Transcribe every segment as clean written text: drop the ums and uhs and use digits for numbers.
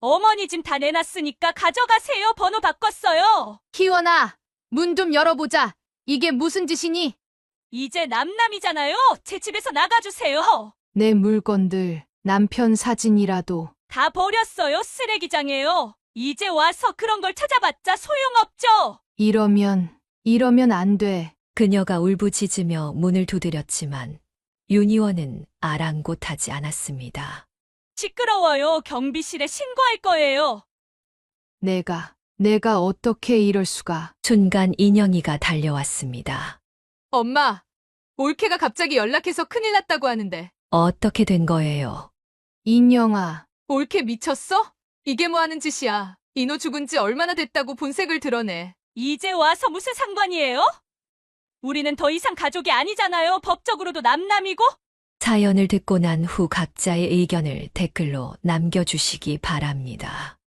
어머니 짐 다 내놨으니까 가져가세요. 번호 바꿨어요. 희원아, 문 좀 열어보자. 이게 무슨 짓이니? 이제 남남이잖아요. 제 집에서 나가주세요. 내 물건들, 남편 사진이라도. 다 버렸어요. 쓰레기장에요. 이제 와서 그런 걸 찾아봤자 소용없죠. 이러면 안 돼. 그녀가 울부짖으며 문을 두드렸지만 윤희원은 아랑곳하지 않았습니다. 시끄러워요. 경비실에 신고할 거예요. 내가 어떻게 이럴 수가. 순간 인영이가 달려왔습니다. 엄마, 올케가 갑자기 연락해서 큰일 났다고 하는데. 어떻게 된 거예요? 인영아. 올케 미쳤어? 이게 뭐 하는 짓이야. 인호 죽은 지 얼마나 됐다고 본색을 드러내. 이제 와서 무슨 상관이에요? 우리는 더 이상 가족이 아니잖아요. 법적으로도 남남이고. 사연을 듣고 난 후 각자의 의견을 댓글로 남겨주시기 바랍니다.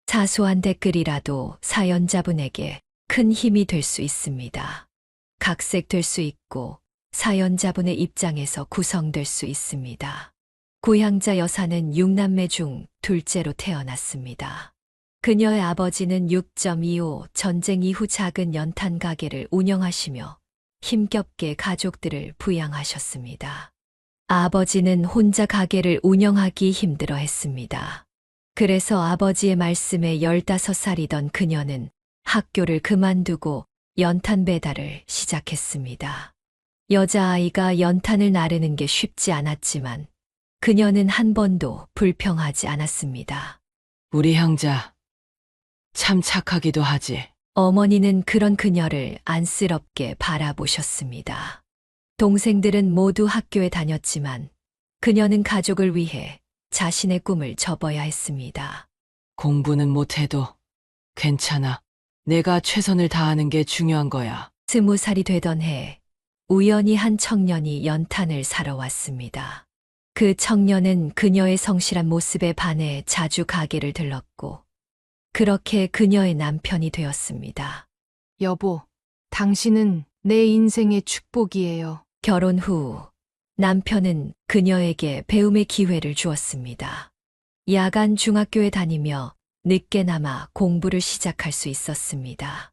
사소한 댓글이라도 사연자분에게 큰 힘이 될 수 있습니다. 각색될 수 있고 사연자분의 입장에서 구성될 수 있습니다. 고향자 여사는 6남매 중 둘째로 태어났습니다. 그녀의 아버지는 6.25 전쟁 이후 작은 연탄 가게를 운영하시며 힘겹게 가족들을 부양하셨습니다. 아버지는 혼자 가게를 운영하기 힘들어 했습니다. 그래서 아버지의 말씀에 15살이던 그녀는 학교를 그만두고 연탄 배달을 시작했습니다. 여자아이가 연탄을 나르는 게 쉽지 않았지만 그녀는 한 번도 불평하지 않았습니다. 우리 형자, 참 착하기도 하지. 어머니는 그런 그녀를 안쓰럽게 바라보셨습니다. 동생들은 모두 학교에 다녔지만 그녀는 가족을 위해 자신의 꿈을 접어야 했습니다. 공부는 못해도 괜찮아. 내가 최선을 다하는 게 중요한 거야. 20살이 되던 해 우연히 한 청년이 연탄을 사러 왔습니다. 그 청년은 그녀의 성실한 모습에 반해 자주 가게를 들렀고 그렇게 그녀의 남편이 되었습니다. 여보, 당신은 내 인생의 축복이에요. 결혼 후 남편은 그녀에게 배움의 기회를 주었습니다. 야간 중학교에 다니며 늦게나마 공부를 시작할 수 있었습니다.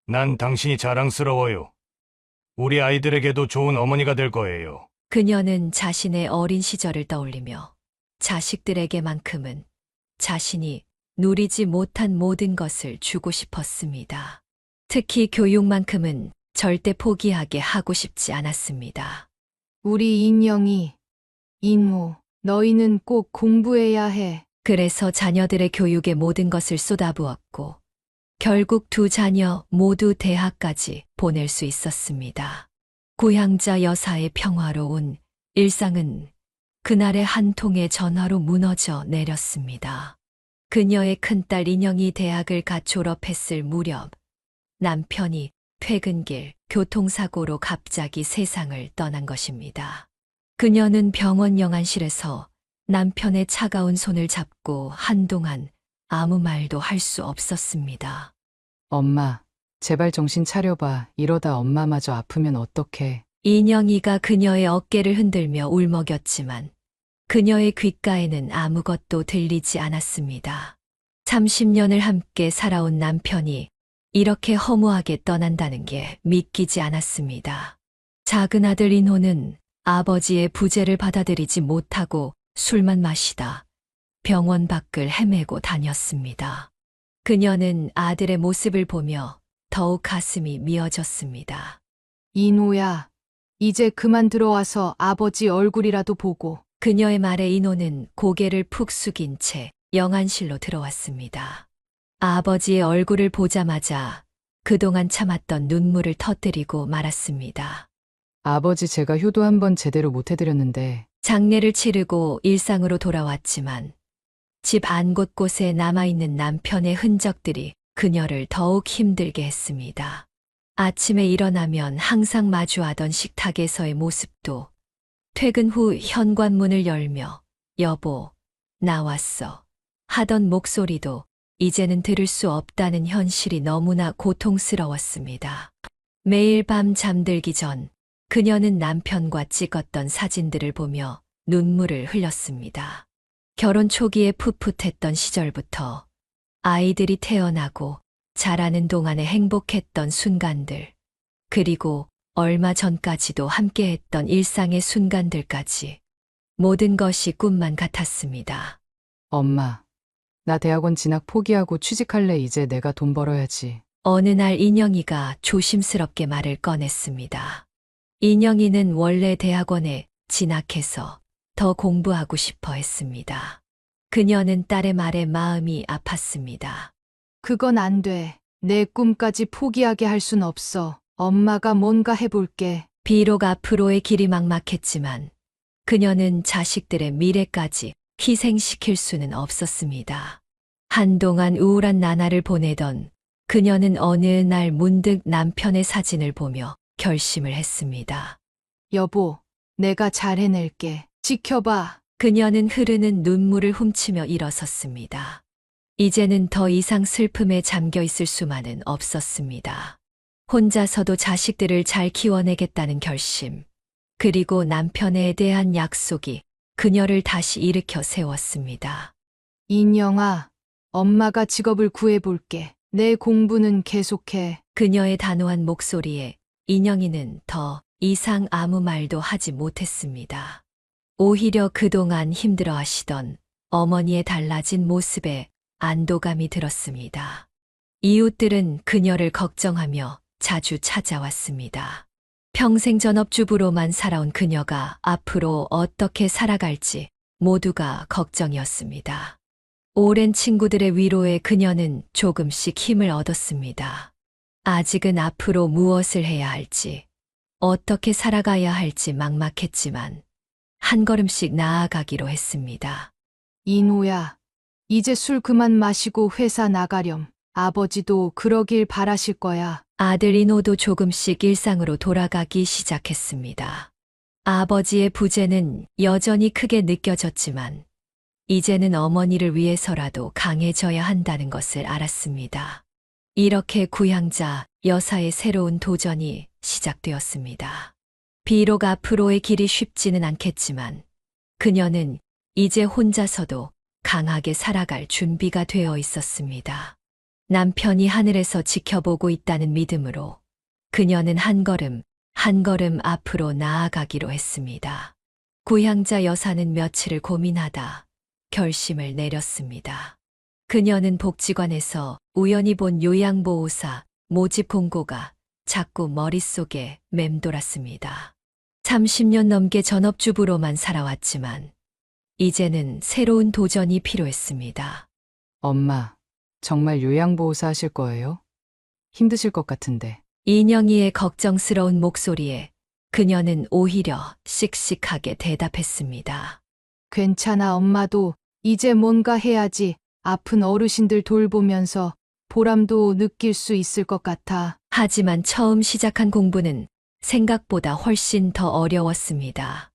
난 당신이 자랑스러워요. 우리 아이들에게도 좋은 어머니가 될 거예요. 그녀는 자신의 어린 시절을 떠올리며 자식들에게만큼은 자신이 누리지 못한 모든 것을 주고 싶었습니다. 특히 교육만큼은 절대 포기하게 하고 싶지 않았습니다. 우리 인영이, 인호, 너희는 꼭 공부해야 해. 그래서 자녀들의 교육에 모든 것을 쏟아부었고 결국 두 자녀 모두 대학까지 보낼 수 있었습니다. 고향자 여사의 평화로운 일상은 그날의 한 통의 전화로 무너져 내렸습니다. 그녀의 큰딸 인영이 대학을 갓 졸업했을 무렵 남편이 퇴근길 교통사고로 갑자기 세상을 떠난 것입니다. 그녀는 병원 영안실에서 남편의 차가운 손을 잡고 한동안 아무 말도 할 수 없었습니다. 엄마, 제발 정신 차려봐. 이러다 엄마마저 아프면 어떡해. 인영이가 그녀의 어깨를 흔들며 울먹였지만 그녀의 귓가에는 아무것도 들리지 않았습니다. 30년을 함께 살아온 남편이 이렇게 허무하게 떠난다는 게 믿기지 않았습니다. 작은 아들 인호는 아버지의 부재를 받아들이지 못하고 술만 마시다 병원 밖을 헤매고 다녔습니다. 그녀는 아들의 모습을 보며 더욱 가슴이 미어졌습니다. 인호야, 이제 그만 들어와서 아버지 얼굴이라도 보고. 그녀의 말에 인호는 고개를 푹 숙인 채 영안실로 들어왔습니다. 아버지의 얼굴을 보자마자 그동안 참았던 눈물을 터뜨리고 말았습니다. 아버지 제가 효도 한번 제대로 못 해드렸는데 장례를 치르고 일상으로 돌아왔지만 집 안 곳곳에 남아있는 남편의 흔적들이 그녀를 더욱 힘들게 했습니다. 아침에 일어나면 항상 마주하던 식탁에서의 모습도 퇴근 후 현관문을 열며 여보, 나왔어 하던 목소리도 이제는 들을 수 없다는 현실이 너무나 고통스러웠습니다. 매일 밤 잠들기 전 그녀는 남편과 찍었던 사진들을 보며 눈물을 흘렸습니다. 결혼 초기에 풋풋했던 시절부터 아이들이 태어나고 자라는 동안에 행복했던 순간들, 그리고 얼마 전까지도 함께했던 일상의 순간들까지 모든 것이 꿈만 같았습니다. 엄마, 나 대학원 진학 포기하고 취직할래. 이제 내가 돈 벌어야지. 어느 날 인영이가 조심스럽게 말을 꺼냈습니다. 인영이는 원래 대학원에 진학해서 더 공부하고 싶어 했습니다. 그녀는 딸의 말에 마음이 아팠습니다. 그건 안 돼. 내 꿈까지 포기하게 할 순 없어. 엄마가 뭔가 해볼게. 비록 앞으로의 길이 막막했지만 그녀는 자식들의 미래까지 희생시킬 수는 없었습니다. 한동안 우울한 나날을 보내던 그녀는 어느 날 문득 남편의 사진을 보며 결심을 했습니다. 여보, 내가 잘 해낼게. 지켜봐. 그녀는 흐르는 눈물을 훔치며 일어섰습니다. 이제는 더 이상 슬픔에 잠겨 있을 수만은 없었습니다. 혼자서도 자식들을 잘 키워내겠다는 결심, 그리고 남편에 대한 약속이 그녀를 다시 일으켜 세웠습니다. 인영아, 엄마가 직업을 구해볼게. 내 공부는 계속해. 그녀의 단호한 목소리에 인영이는 더 이상 아무 말도 하지 못했습니다. 오히려 그동안 힘들어하시던 어머니의 달라진 모습에 안도감이 들었습니다. 이웃들은 그녀를 걱정하며 자주 찾아왔습니다. 평생 전업주부로만 살아온 그녀가 앞으로 어떻게 살아갈지 모두가 걱정이었습니다. 오랜 친구들의 위로에 그녀는 조금씩 힘을 얻었습니다. 아직은 앞으로 무엇을 해야 할지, 어떻게 살아가야 할지 막막했지만 한 걸음씩 나아가기로 했습니다. 인호야, 이제 술 그만 마시고 회사 나가렴. 아버지도 그러길 바라실 거야. 아들 인호도 조금씩 일상으로 돌아가기 시작했습니다. 아버지의 부재는 여전히 크게 느껴졌지만 이제는 어머니를 위해서라도 강해져야 한다는 것을 알았습니다. 이렇게 구향자 여사의 새로운 도전이 시작되었습니다. 비록 앞으로의 길이 쉽지는 않겠지만 그녀는 이제 혼자서도 강하게 살아갈 준비가 되어 있었습니다. 남편이 하늘에서 지켜보고 있다는 믿음으로 그녀는 한 걸음 한 걸음 앞으로 나아가기로 했습니다. 구향자 여사는 며칠을 고민하다 결심을 내렸습니다. 그녀는 복지관에서 우연히 본 요양보호사 모집 공고가 자꾸 머릿속에 맴돌았습니다. 30년 넘게 전업주부로만 살아왔지만 이제는 새로운 도전이 필요했습니다. 엄마, 정말 요양보호사 하실 거예요? 힘드실 것 같은데. 인영이의 걱정스러운 목소리에 그녀는 오히려 씩씩하게 대답했습니다. 괜찮아, 엄마도 이제 뭔가 해야지. 아픈 어르신들 돌보면서 보람도 느낄 수 있을 것 같아. 하지만 처음 시작한 공부는 생각보다 훨씬 더 어려웠습니다.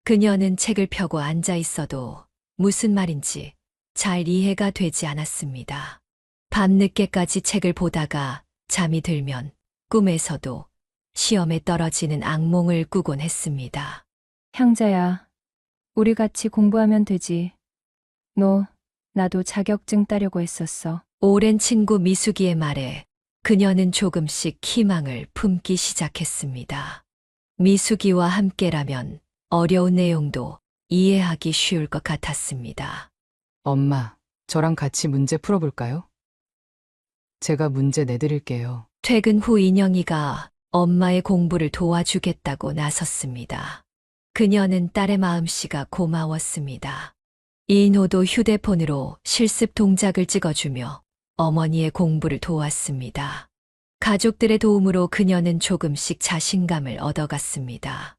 그녀는 책을 펴고 앉아 있어도 무슨 말인지 잘 이해가 되지 않았습니다. 밤늦게까지 책을 보다가 잠이 들면 꿈에서도 시험에 떨어지는 악몽을 꾸곤 했습니다. 향자야, 우리 같이 공부하면 되지. 너, 나도 자격증 따려고 했었어. 오랜 친구 미숙이의 말에 그녀는 조금씩 희망을 품기 시작했습니다. 미숙이와 함께라면 어려운 내용도 이해하기 쉬울 것 같았습니다. 엄마, 저랑 같이 문제 풀어볼까요? 제가 문제 내드릴게요. 퇴근 후 인영이가 엄마의 공부를 도와주겠다고 나섰습니다. 그녀는 딸의 마음씨가 고마웠습니다. 인호도 휴대폰으로 실습 동작을 찍어주며 어머니의 공부를 도왔습니다. 가족들의 도움으로 그녀는 조금씩 자신감을 얻어갔습니다.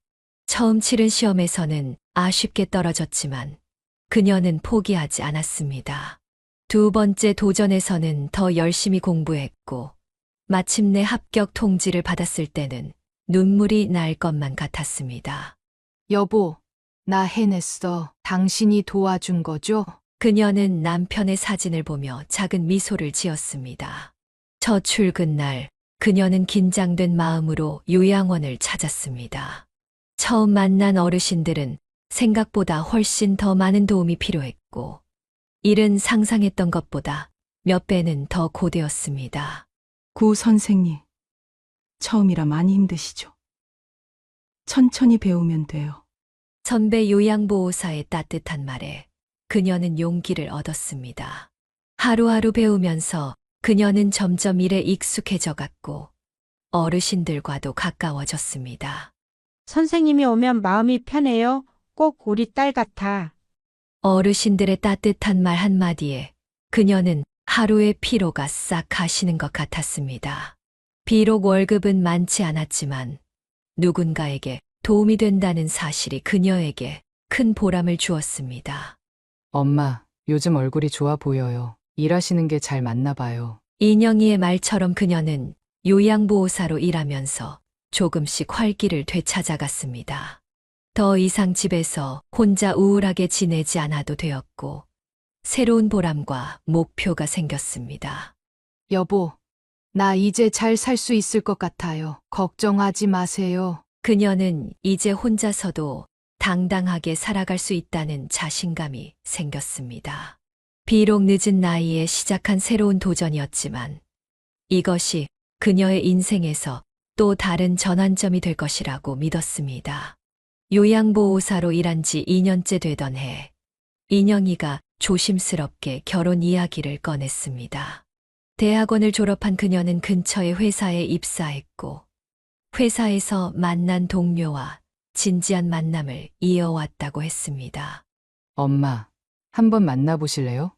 처음 치른 시험에서는 아쉽게 떨어졌지만 그녀는 포기하지 않았습니다. 두 번째 도전에서는 더 열심히 공부했고 마침내 합격 통지를 받았을 때는 눈물이 날 것만 같았습니다. 여보, 나 해냈어. 당신이 도와준 거죠? 그녀는 남편의 사진을 보며 작은 미소를 지었습니다. 첫 출근 날, 그녀는 긴장된 마음으로 요양원을 찾았습니다. 처음 만난 어르신들은 생각보다 훨씬 더 많은 도움이 필요했고, 힘들었고, 일은 상상했던 것보다 몇 배는 더 고되었습니다. 구 선생님, 처음이라 많이 힘드시죠? 천천히 배우면 돼요. 선배 요양보호사의 따뜻한 말에 그녀는 용기를 얻었습니다. 하루하루 배우면서 그녀는 점점 일에 익숙해져 갔고 어르신들과도 가까워졌습니다. 선생님이 오면 마음이 편해요. 꼭 우리 딸 같아. 어르신들의 따뜻한 말 한마디에 그녀는 하루의 피로가 싹 가시는 것 같았습니다. 비록 월급은 많지 않았지만 누군가에게 도움이 된다는 사실이 그녀에게 큰 보람을 주었습니다. 엄마, 요즘 얼굴이 좋아 보여요. 일하시는 게 잘 맞나 봐요. 인영이의 말처럼 그녀는 요양보호사로 일하면서 조금씩 활기를 되찾아갔습니다. 더 이상 집에서 혼자 우울하게 지내지 않아도 되었고, 새로운 보람과 목표가 생겼습니다. 여보, 나 이제 잘 살 수 있을 것 같아요. 걱정하지 마세요. 그녀는 이제 혼자서도 당당하게 살아갈 수 있다는 자신감이 생겼습니다. 비록 늦은 나이에 시작한 새로운 도전이었지만 이것이 그녀의 인생에서 또 다른 전환점이 될 것이라고 믿었습니다. 요양보호사로 일한 지 2년째 되던 해, 인영이가 조심스럽게 결혼 이야기를 꺼냈습니다. 대학원을 졸업한 그녀는 근처의 회사에 입사했고, 회사에서 만난 동료와 진지한 만남을 이어왔다고 했습니다. 엄마, 한번 만나보실래요?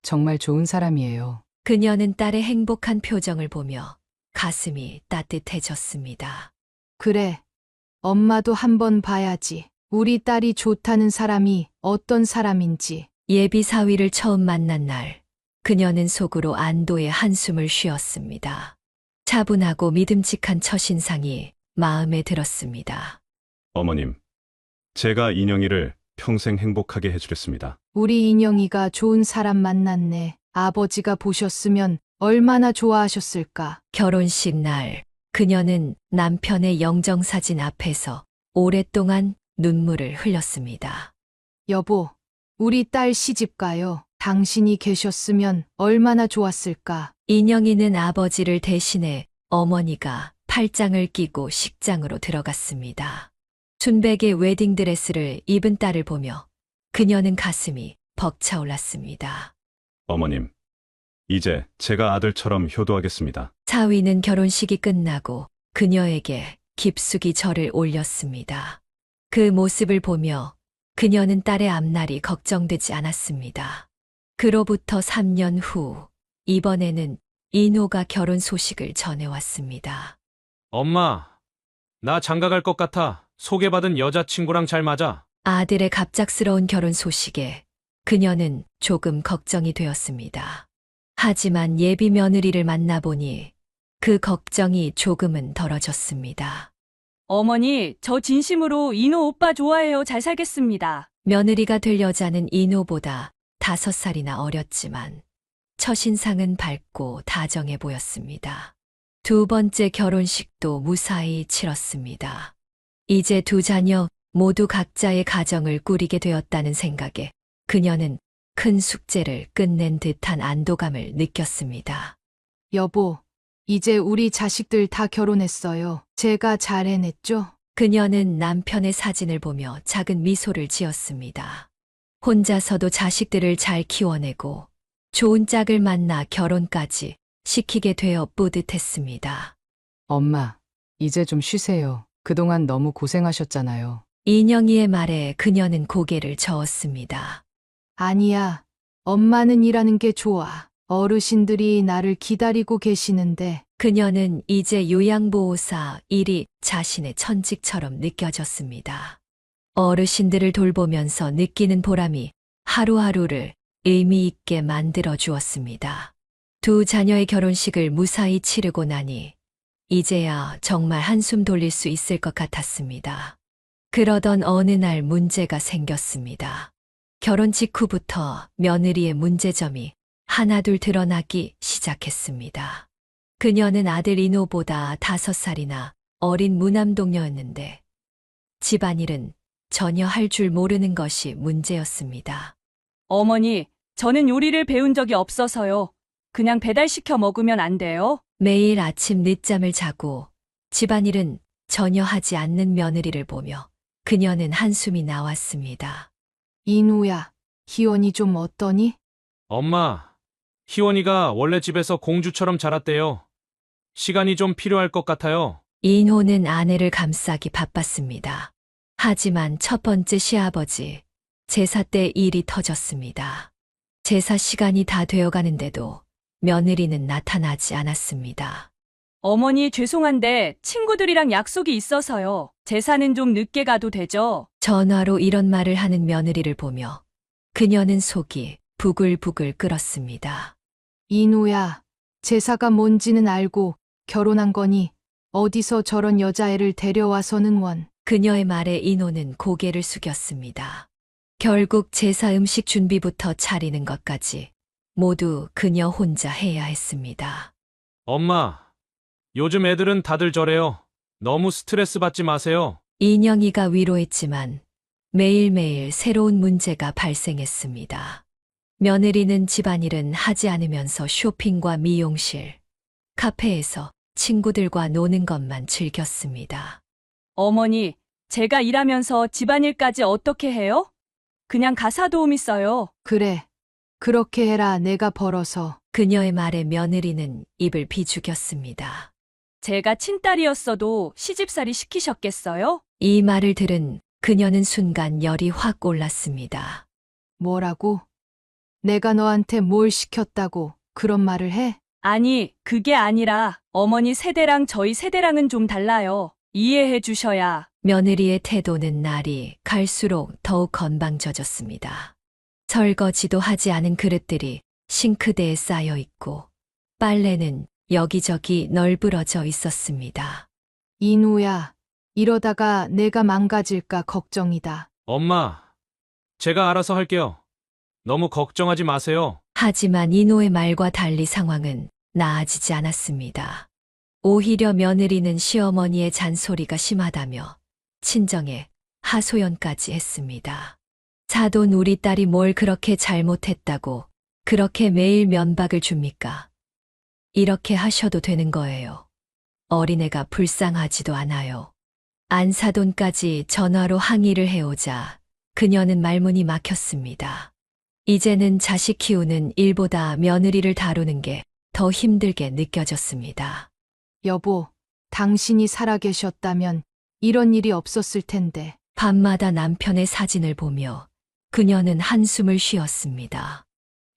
정말 좋은 사람이에요. 그녀는 딸의 행복한 표정을 보며 가슴이 따뜻해졌습니다. 그래, 엄마도 한번 봐야지. 우리 딸이 좋다는 사람이 어떤 사람인지. 예비 사위를 처음 만난 날, 그녀는 속으로 안도의 한숨을 쉬었습니다. 차분하고 믿음직한 첫인상이 마음에 들었습니다. 어머님, 제가 인영이를 평생 행복하게 해주겠습니다. 우리 인영이가 좋은 사람 만났네. 아버지가 보셨으면 얼마나 좋아하셨을까. 결혼식 날, 그녀는 남편의 영정사진 앞에서 오랫동안 눈물을 흘렸습니다. 여보, 우리 딸 시집 가요. 당신이 계셨으면 얼마나 좋았을까. 인영이는 아버지를 대신해 어머니가 팔짱을 끼고 식장으로 들어갔습니다. 순백의 웨딩드레스를 입은 딸을 보며 그녀는 가슴이 벅차올랐습니다. 어머님, 이제 제가 아들처럼 효도하겠습니다. 사위는 결혼식이 끝나고 그녀에게 깊숙이 절을 올렸습니다. 그 모습을 보며 그녀는 딸의 앞날이 걱정되지 않았습니다. 그로부터 3년 후, 이번에는 인호가 결혼 소식을 전해왔습니다. 엄마, 나 장가 갈 것 같아. 소개받은 여자친구랑 잘 맞아. 아들의 갑작스러운 결혼 소식에 그녀는 조금 걱정이 되었습니다. 하지만 예비 며느리를 만나보니 그 걱정이 조금은 덜어졌습니다. 어머니, 저 진심으로 인호 오빠 좋아해요. 잘 살겠습니다. 며느리가 될 여자는 인호보다 5살이나 어렸지만 첫인상은 밝고 다정해 보였습니다. 두 번째 결혼식도 무사히 치렀습니다. 이제 두 자녀 모두 각자의 가정을 꾸리게 되었다는 생각에 그녀는 큰 숙제를 끝낸 듯한 안도감을 느꼈습니다. 여보, 이제 우리 자식들 다 결혼했어요. 제가 잘 해냈죠? 그녀는 남편의 사진을 보며 작은 미소를 지었습니다. 혼자서도 자식들을 잘 키워내고 좋은 짝을 만나 결혼까지 시키게 되어 뿌듯했습니다. 엄마, 이제 좀 쉬세요. 그동안 너무 고생하셨잖아요. 인영이의 말에 그녀는 고개를 저었습니다. 아니야. 엄마는 일하는 게 좋아. 어르신들이 나를 기다리고 계시는데. 그녀는 이제 요양보호사 일이 자신의 천직처럼 느껴졌습니다. 어르신들을 돌보면서 느끼는 보람이 하루하루를 의미 있게 만들어 주었습니다. 두 자녀의 결혼식을 무사히 치르고 나니 이제야 정말 한숨 돌릴 수 있을 것 같았습니다. 그러던 어느 날 문제가 생겼습니다. 결혼 직후부터 며느리의 문제점이 하나둘 드러나기 시작했습니다. 그녀는 아들 인호보다 5살이나 어린 무남동녀였는데 집안일은 전혀 할 줄 모르는 것이 문제였습니다. 어머니, 저는 요리를 배운 적이 없어서요. 그냥 배달시켜 먹으면 안 돼요? 매일 아침 늦잠을 자고 집안일은 전혀 하지 않는 며느리를 보며 그녀는 한숨이 나왔습니다. 인우야, 희원이 좀 어떠니? 엄마, 희원이가 원래 집에서 공주처럼 자랐대요. 시간이 좀 필요할 것 같아요. 인호는 아내를 감싸기 바빴습니다. 하지만 첫 번째 시아버지, 제사 때 일이 터졌습니다. 제사 시간이 다 되어가는데도 며느리는 나타나지 않았습니다. 어머니 죄송한데 친구들이랑 약속이 있어서요. 제사는 좀 늦게 가도 되죠? 전화로 이런 말을 하는 며느리를 보며 그녀는 속이 부글부글 끓었습니다. 인우야, 제사가 뭔지는 알고 결혼한 거니 어디서 저런 여자애를 데려와서는 원. 그녀의 말에 인호는 고개를 숙였습니다. 결국 제사 음식 준비부터 차리는 것까지 모두 그녀 혼자 해야 했습니다. 엄마, 요즘 애들은 다들 저래요. 너무 스트레스 받지 마세요. 인영이가 위로했지만 매일매일 새로운 문제가 발생했습니다. 며느리는 집안일은 하지 않으면서 쇼핑과 미용실, 카페에서 친구들과 노는 것만 즐겼습니다. 어머니, 제가 일하면서 집안일까지 어떻게 해요? 그냥 가사 도우미 써요. 그래, 그렇게 해라. 내가 벌어서. 그녀의 말에 며느리는 입을 비죽였습니다. 제가 친딸이었어도 시집살이 시키셨겠어요? 이 말을 들은 그녀는 순간 열이 확 올랐습니다. 뭐라고? 내가 너한테 뭘 시켰다고 그런 말을 해? 아니, 그게 아니라 어머니 세대랑 저희 세대랑은 좀 달라요. 이해해 주셔야. 며느리의 태도는 날이 갈수록 더욱 건방져졌습니다. 설거지도 하지 않은 그릇들이 싱크대에 쌓여 있고 빨래는 여기저기 널브러져 있었습니다. 인우야, 이러다가 내가 망가질까 걱정이다. 엄마, 제가 알아서 할게요. 너무 걱정하지 마세요. 하지만 이노의 말과 달리 상황은 나아지지 않았습니다. 오히려 며느리는 시어머니의 잔소리가 심하다며 친정에 하소연까지 했습니다. 사돈 우리 딸이 뭘 그렇게 잘못했다고 그렇게 매일 면박을 줍니까? 이렇게 하셔도 되는 거예요. 어린애가 불쌍하지도 않아요. 안사돈까지 전화로 항의를 해오자 그녀는 말문이 막혔습니다. 이제는 자식 키우는 일보다 며느리를 다루는 게 더 힘들게 느껴졌습니다. 여보, 당신이 살아계셨다면 이런 일이 없었을 텐데. 밤마다 남편의 사진을 보며 그녀는 한숨을 쉬었습니다.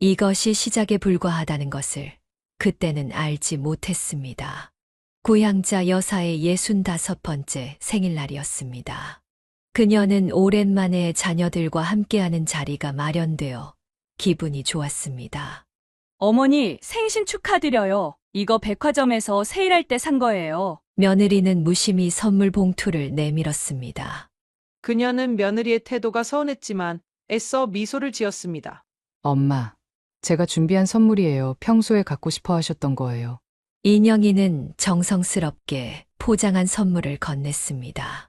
이것이 시작에 불과하다는 것을 그때는 알지 못했습니다. 고향자 여사의 65번째 생일날이었습니다. 그녀는 오랜만에 자녀들과 함께하는 자리가 마련되어 기분이 좋았습니다. 어머니, 생신 축하드려요. 이거 백화점에서 세일할 때 산 거예요. 며느리는 무심히 선물 봉투를 내밀었습니다. 그녀는 며느리의 태도가 서운했지만 애써 미소를 지었습니다. 엄마, 제가 준비한 선물이에요. 평소에 갖고 싶어 하셨던 거예요. 인영이는 정성스럽게 포장한 선물을 건넸습니다.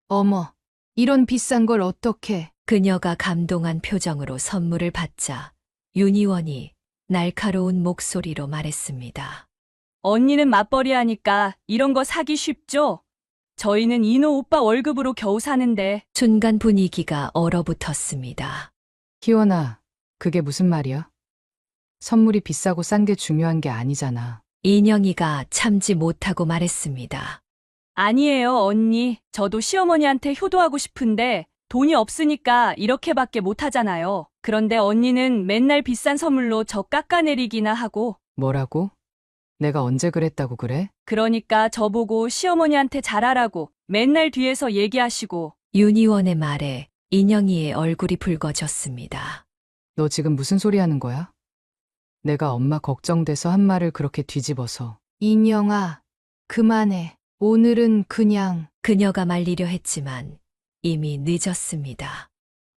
어머, 이런 비싼 걸 어떻게? 그녀가 감동한 표정으로 선물을 받자 윤희원이 날카로운 목소리로 말했습니다. 언니는 맞벌이 하니까 이런 거 사기 쉽죠? 저희는 인호 오빠 월급으로 겨우 사는데. 순간 분위기가 얼어붙었습니다. 희원아, 그게 무슨 말이야? 선물이 비싸고 싼 게 중요한 게 아니잖아. 인영이가 참지 못하고 말했습니다. 아니에요, 언니. 저도 시어머니한테 효도하고 싶은데 돈이 없으니까 이렇게밖에 못하잖아요. 그런데 언니는 맨날 비싼 선물로 저 깎아내리기나 하고. 뭐라고? 내가 언제 그랬다고 그래? 그러니까 저보고 시어머니한테 잘하라고 맨날 뒤에서 얘기하시고. 윤희원의 말에 인영이의 얼굴이 붉어졌습니다. 너 지금 무슨 소리 하는 거야? 내가 엄마 걱정돼서 한 말을 그렇게 뒤집어서. 인영아, 그만해. 오늘은 그냥. 그녀가 말리려 했지만 이미 늦었습니다.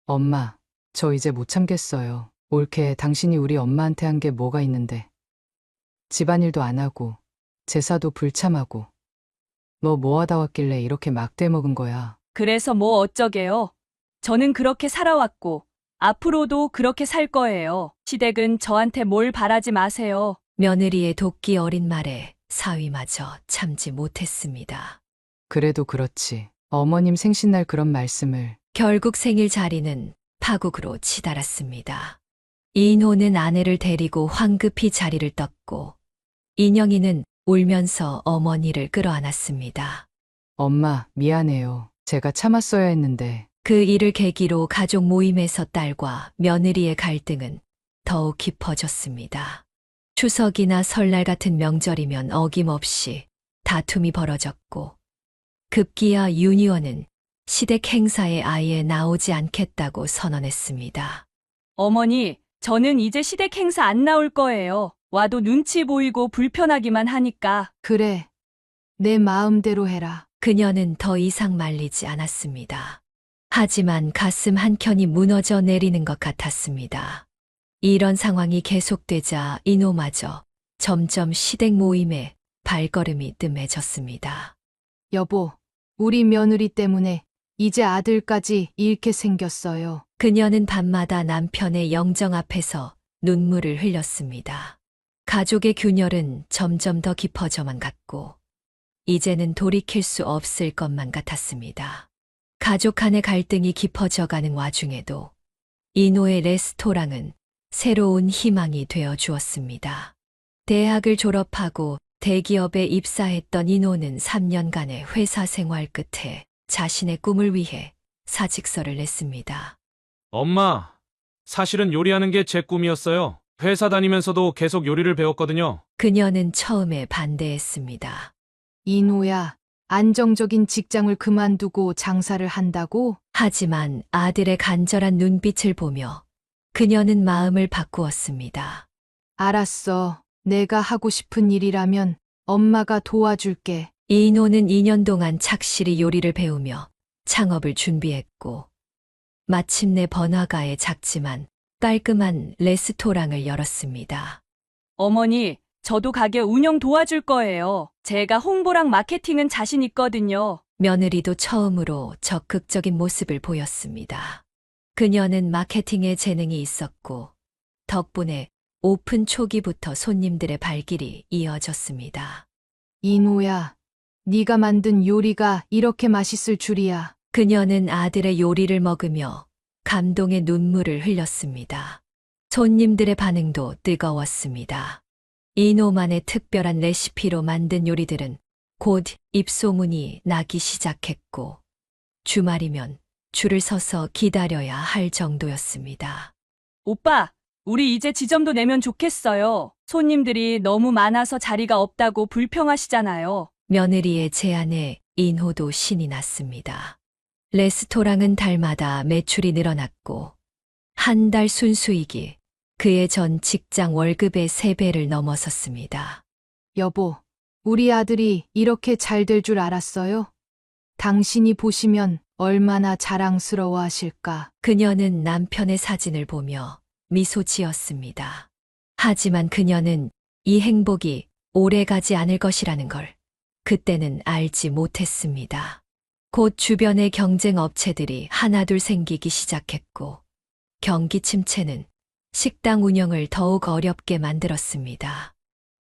엄마, 저 이제 못 참겠어요. 올케 당신이 우리 엄마한테 한 게 뭐가 있는데. 집안일도 안 하고 제사도 불참하고 너 뭐 하다 왔길래 이렇게 막대 먹은 거야. 그래서 뭐 어쩌게요? 저는 그렇게 살아왔고 앞으로도 그렇게 살 거예요. 시댁은 저한테 뭘 바라지 마세요. 며느리의 도끼 어린 말에 사위마저 참지 못했습니다. 그래도 그렇지. 어머님 생신날 그런 말씀을. 결국 생일 자리는 파국으로 치달았습니다. 이인호는 아내를 데리고 황급히 자리를 떴고 인영이는 울면서 어머니를 끌어안았습니다. 엄마, 미안해요. 제가 참았어야 했는데. 그 일을 계기로 가족 모임에서 딸과 며느리의 갈등은 더욱 깊어졌습니다. 추석이나 설날 같은 명절이면 어김없이 다툼이 벌어졌고 급기야 윤희원은 시댁 행사에 아예 나오지 않겠다고 선언했습니다. 어머니, 저는 이제 시댁 행사 안 나올 거예요. 와도 눈치 보이고 불편하기만 하니까. 그래. 내 마음대로 해라. 그녀는 더 이상 말리지 않았습니다. 하지만 가슴 한켠이 무너져 내리는 것 같았습니다. 이런 상황이 계속되자 인호마저 점점 시댁 모임에 발걸음이 뜸해졌습니다. 여보, 우리 며느리 때문에 이제 아들까지 잃게 생겼어요. 그녀는 밤마다 남편의 영정 앞에서 눈물을 흘렸습니다. 가족의 균열은 점점 더 깊어져만 갔고 이제는 돌이킬 수 없을 것만 같았습니다. 가족 간의 갈등이 깊어져가는 와중에도 인호의 레스토랑은 새로운 희망이 되어 주었습니다. 대학을 졸업하고 대기업에 입사했던 인호는 3년간의 회사 생활 끝에 자신의 꿈을 위해 사직서를 냈습니다. 엄마, 사실은 요리하는 게 제 꿈이었어요. 회사 다니면서도 계속 요리를 배웠거든요. 그녀는 처음에 반대했습니다. 이노야, 안정적인 직장을 그만두고 장사를 한다고? 하지만 아들의 간절한 눈빛을 보며 그녀는 마음을 바꾸었습니다. 알았어. 내가 하고 싶은 일이라면 엄마가 도와줄게. 이인호는 2년 동안 착실히 요리를 배우며 창업을 준비했고 마침내 번화가에 작지만 깔끔한 레스토랑을 열었습니다. 어머니, 저도 가게 운영 도와줄 거예요. 제가 홍보랑 마케팅은 자신 있거든요. 며느리도 처음으로 적극적인 모습을 보였습니다. 그녀는 마케팅에 재능이 있었고 덕분에 오픈 초기부터 손님들의 발길이 이어졌습니다. 이노야, 네가 만든 요리가 이렇게 맛있을 줄이야. 그녀는 아들의 요리를 먹으며 감동의 눈물을 흘렸습니다. 손님들의 반응도 뜨거웠습니다. 이노만의 특별한 레시피로 만든 요리들은 곧 입소문이 나기 시작했고 주말이면 줄을 서서 기다려야 할 정도였습니다. 오빠, 우리 이제 지점도 내면 좋겠어요. 손님들이 너무 많아서 자리가 없다고 불평하시잖아요. 며느리의 제안에 인호도 신이 났습니다. 레스토랑은 달마다 매출이 늘어났고 한 달 순수익이 그의 전 직장 월급의 3배를 넘어섰습니다. 여보, 우리 아들이 이렇게 잘 될 줄 알았어요? 당신이 보시면 얼마나 자랑스러워 하실까. 그녀는 남편의 사진을 보며 미소 지었습니다. 하지만 그녀는 이 행복이 오래가지 않을 것이라는 걸 그때는 알지 못했습니다. 곧 주변의 경쟁 업체들이 하나둘 생기기 시작했고 경기 침체는 식당 운영을 더욱 어렵게 만들었습니다.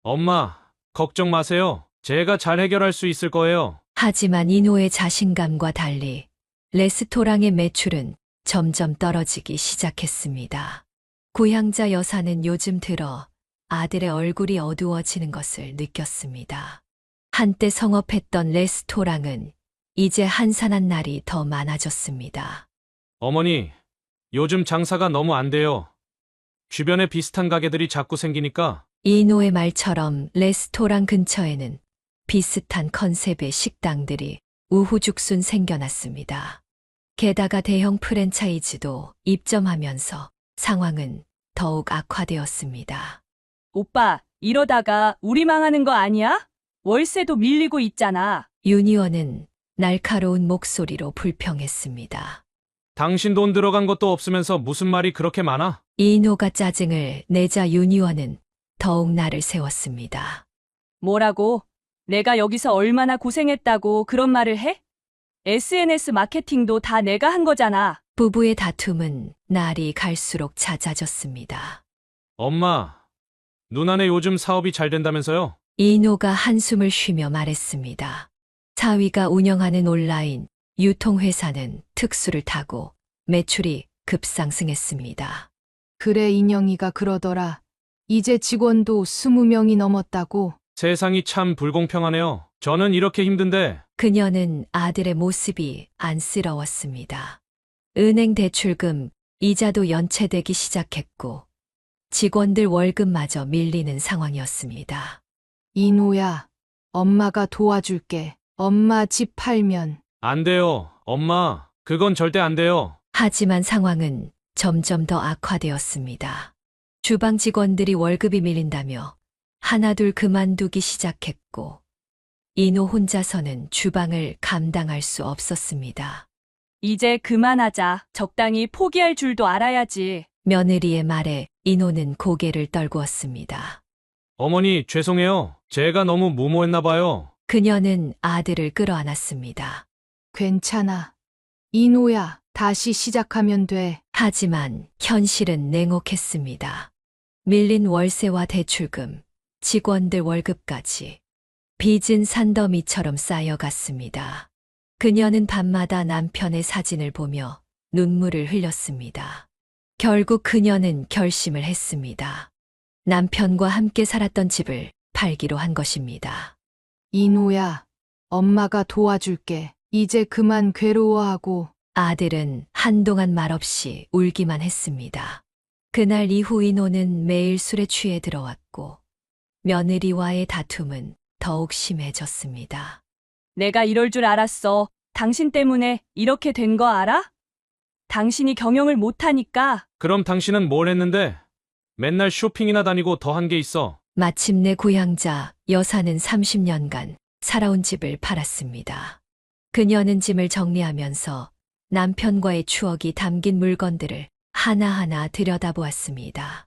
엄마, 걱정 마세요. 제가 잘 해결할 수 있을 거예요. 하지만 인호의 자신감과 달리 레스토랑의 매출은 점점 떨어지기 시작했습니다. 고향자 여사는 요즘 들어 아들의 얼굴이 어두워지는 것을 느꼈습니다. 한때 성업했던 레스토랑은 이제 한산한 날이 더 많아졌습니다. 어머니, 요즘 장사가 너무 안 돼요. 주변에 비슷한 가게들이 자꾸 생기니까. 이노의 말처럼 레스토랑 근처에는 비슷한 컨셉의 식당들이 우후죽순 생겨났습니다. 게다가 대형 프랜차이즈도 입점하면서 상황은 더욱 악화되었습니다. 오빠, 이러다가 우리 망하는 거 아니야? 월세도 밀리고 있잖아. 윤희원은 날카로운 목소리로 불평했습니다. 당신 돈 들어간 것도 없으면서 무슨 말이 그렇게 많아? 이노가 짜증을 내자 윤희원은 더욱 날을 세웠습니다. 뭐라고? 내가 여기서 얼마나 고생했다고 그런 말을 해? SNS 마케팅도 다 내가 한 거잖아. 부부의 다툼은 날이 갈수록 잦아졌습니다. 엄마, 누나네 요즘 사업이 잘 된다면서요? 이노가 한숨을 쉬며 말했습니다. 사위가 운영하는 온라인 유통회사는 특수를 타고 매출이 급상승했습니다. 그래, 인영이가 그러더라. 이제 직원도 20명이 넘었다고. 세상이 참 불공평하네요. 저는 이렇게 힘든데. 그녀는 아들의 모습이 안쓰러웠습니다. 은행 대출금, 이자도 연체되기 시작했고 직원들 월급마저 밀리는 상황이었습니다. 이노야, 엄마가 도와줄게. 엄마 집 팔면. 안 돼요, 엄마. 그건 절대 안 돼요. 하지만 상황은 점점 더 악화되었습니다. 주방 직원들이 월급이 밀린다며 하나둘 그만두기 시작했고 이노 혼자서는 주방을 감당할 수 없었습니다. 이제 그만하자. 적당히 포기할 줄도 알아야지. 며느리의 말에 이노는 고개를 떨구었습니다. 어머니, 죄송해요. 제가 너무 무모했나 봐요. 그녀는 아들을 끌어안았습니다. 괜찮아. 이노야, 다시 시작하면 돼. 하지만 현실은 냉혹했습니다. 밀린 월세와 대출금, 직원들 월급까지 빚은 산더미처럼 쌓여갔습니다. 그녀는 밤마다 남편의 사진을 보며 눈물을 흘렸습니다. 결국 그녀는 결심을 했습니다. 남편과 함께 살았던 집을 팔기로 한 것입니다. 이노야, 엄마가 도와줄게. 이제 그만 괴로워하고. 아들은 한동안 말없이 울기만 했습니다. 그날 이후 이노는 매일 술에 취해 들어왔고 며느리와의 다툼은 더욱 심해졌습니다. 내가 이럴 줄 알았어. 당신 때문에 이렇게 된 거 알아? 당신이 경영을 못하니까. 그럼 당신은 뭘 했는데? 맨날 쇼핑이나 다니고 더 한 게 있어. 마침내 고향자 여사는 30년간 살아온 집을 팔았습니다. 그녀는 짐을 정리하면서 남편과의 추억이 담긴 물건들을 하나하나 들여다보았습니다.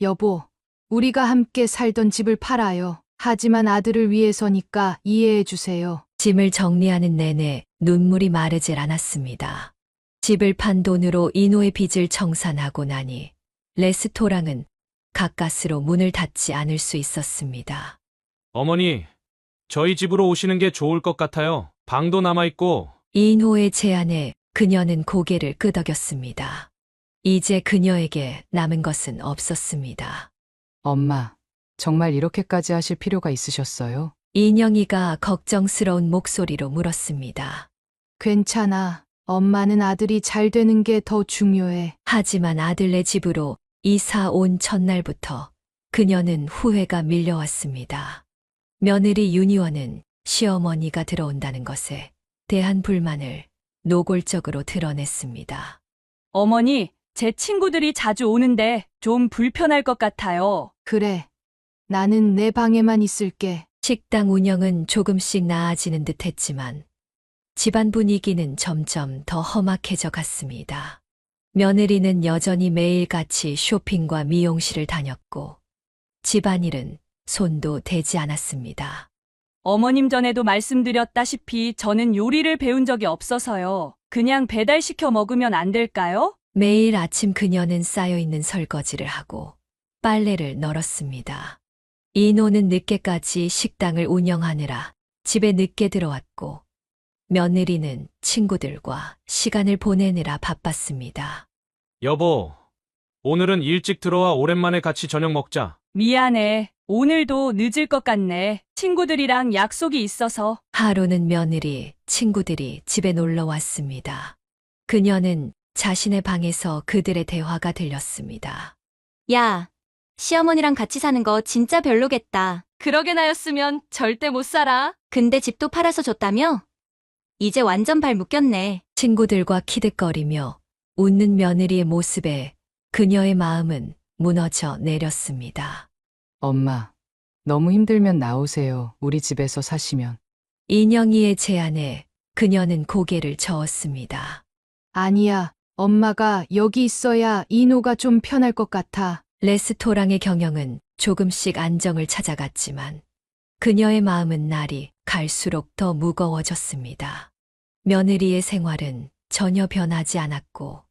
여보, 우리가 함께 살던 집을 팔아요. 하지만 아들을 위해서니까 이해해 주세요. 짐을 정리하는 내내 눈물이 마르질 않았습니다. 집을 판 돈으로 이노의 빚을 청산하고 나니 레스토랑은 가까스로 문을 닫지 않을 수 있었습니다. 어머니, 저희 집으로 오시는 게 좋을 것 같아요. 방도 남아있고. 이노의 제안에 그녀는 고개를 끄덕였습니다. 이제 그녀에게 남은 것은 없었습니다. 엄마, 정말 이렇게까지 하실 필요가 있으셨어요? 인영이가 걱정스러운 목소리로 물었습니다. 괜찮아. 엄마는 아들이 잘 되는 게 더 중요해. 하지만 아들네 집으로 이사 온 첫날부터 그녀는 후회가 밀려왔습니다. 며느리 윤희원은 시어머니가 들어온다는 것에 대한 불만을 노골적으로 드러냈습니다. 어머니, 제 친구들이 자주 오는데 좀 불편할 것 같아요. 그래. 나는 내 방에만 있을게. 식당 운영은 조금씩 나아지는 듯 했지만 집안 분위기는 점점 더 험악해져 갔습니다. 며느리는 여전히 매일같이 쇼핑과 미용실을 다녔고 집안일은 손도 대지 않았습니다. 어머님 전에도 말씀드렸다시피 저는 요리를 배운 적이 없어서요. 그냥 배달시켜 먹으면 안 될까요? 매일 아침 그녀는 쌓여있는 설거지를 하고 빨래를 널었습니다. 이노는 늦게까지 식당을 운영하느라 집에 늦게 들어왔고 며느리는 친구들과 시간을 보내느라 바빴습니다. 여보, 오늘은 일찍 들어와 오랜만에 같이 저녁 먹자. 미안해. 오늘도 늦을 것 같네. 친구들이랑 약속이 있어서. 하루는 며느리, 친구들이 집에 놀러 왔습니다. 그녀는 자신의 방에서 그들의 대화가 들렸습니다. 야, 시어머니랑 같이 사는 거 진짜 별로겠다. 그러게 나였으면 절대 못 살아. 근데 집도 팔아서 줬다며? 이제 완전 발 묶였네. 친구들과 키득거리며 웃는 며느리의 모습에 그녀의 마음은 무너져 내렸습니다. 엄마, 너무 힘들면 나오세요. 우리 집에서 사시면. 인영이의 제안에 그녀는 고개를 저었습니다. 아니야. 엄마가 여기 있어야 이노가 좀 편할 것 같아. 레스토랑의 경영은 조금씩 안정을 찾아갔지만 그녀의 마음은 날이 갈수록 더 무거워졌습니다. 며느리의 생활은 전혀 변하지 않았고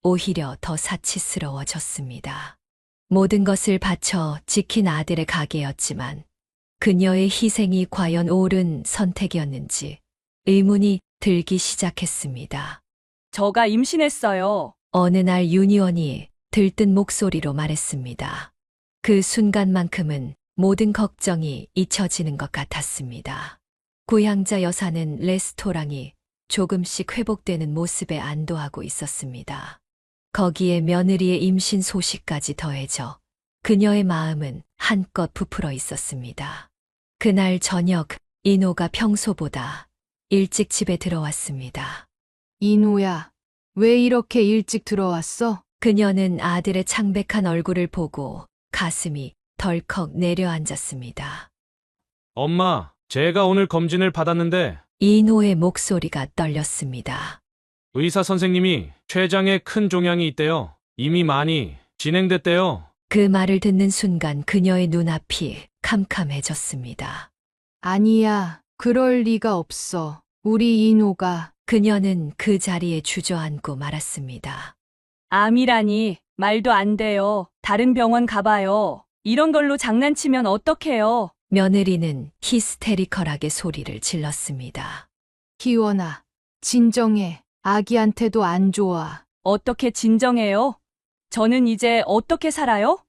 오히려 더 사치스러워졌습니다. 모든 것을 바쳐 지킨 아들의 가게였지만 그녀의 희생이 과연 옳은 선택이었는지 의문이 들기 시작했습니다. 저가 임신했어요. 어느 날 윤희원이 들뜬 목소리로 말했습니다. 그 순간만큼은 모든 걱정이 잊혀지는 것 같았습니다. 고향자 여사는 레스토랑이 조금씩 회복되는 모습에 안도하고 있었습니다. 거기에 며느리의 임신 소식까지 더해져 그녀의 마음은 한껏 부풀어 있었습니다. 그날 저녁 인호가 평소보다 일찍 집에 들어왔습니다. 인호야, 왜 이렇게 일찍 들어왔어? 그녀는 아들의 창백한 얼굴을 보고 가슴이 덜컥 내려앉았습니다. 엄마, 제가 오늘 검진을 받았는데 인호의 목소리가 떨렸습니다. 의사 선생님이 췌장에 큰 종양이 있대요. 이미 많이 진행됐대요. 그 말을 듣는 순간 그녀의 눈앞이 캄캄해졌습니다. 아니야, 그럴 리가 없어. 우리 인호가. 그녀는 그 자리에 주저앉고 말았습니다. 암이라니 말도 안 돼요. 다른 병원 가봐요. 이런 걸로 장난치면 어떡해요. 며느리는 히스테리컬하게 소리를 질렀습니다. 희원아, 진정해. 아기한테도 안 좋아. 어떻게 진정해요? 저는 이제 어떻게 살아요?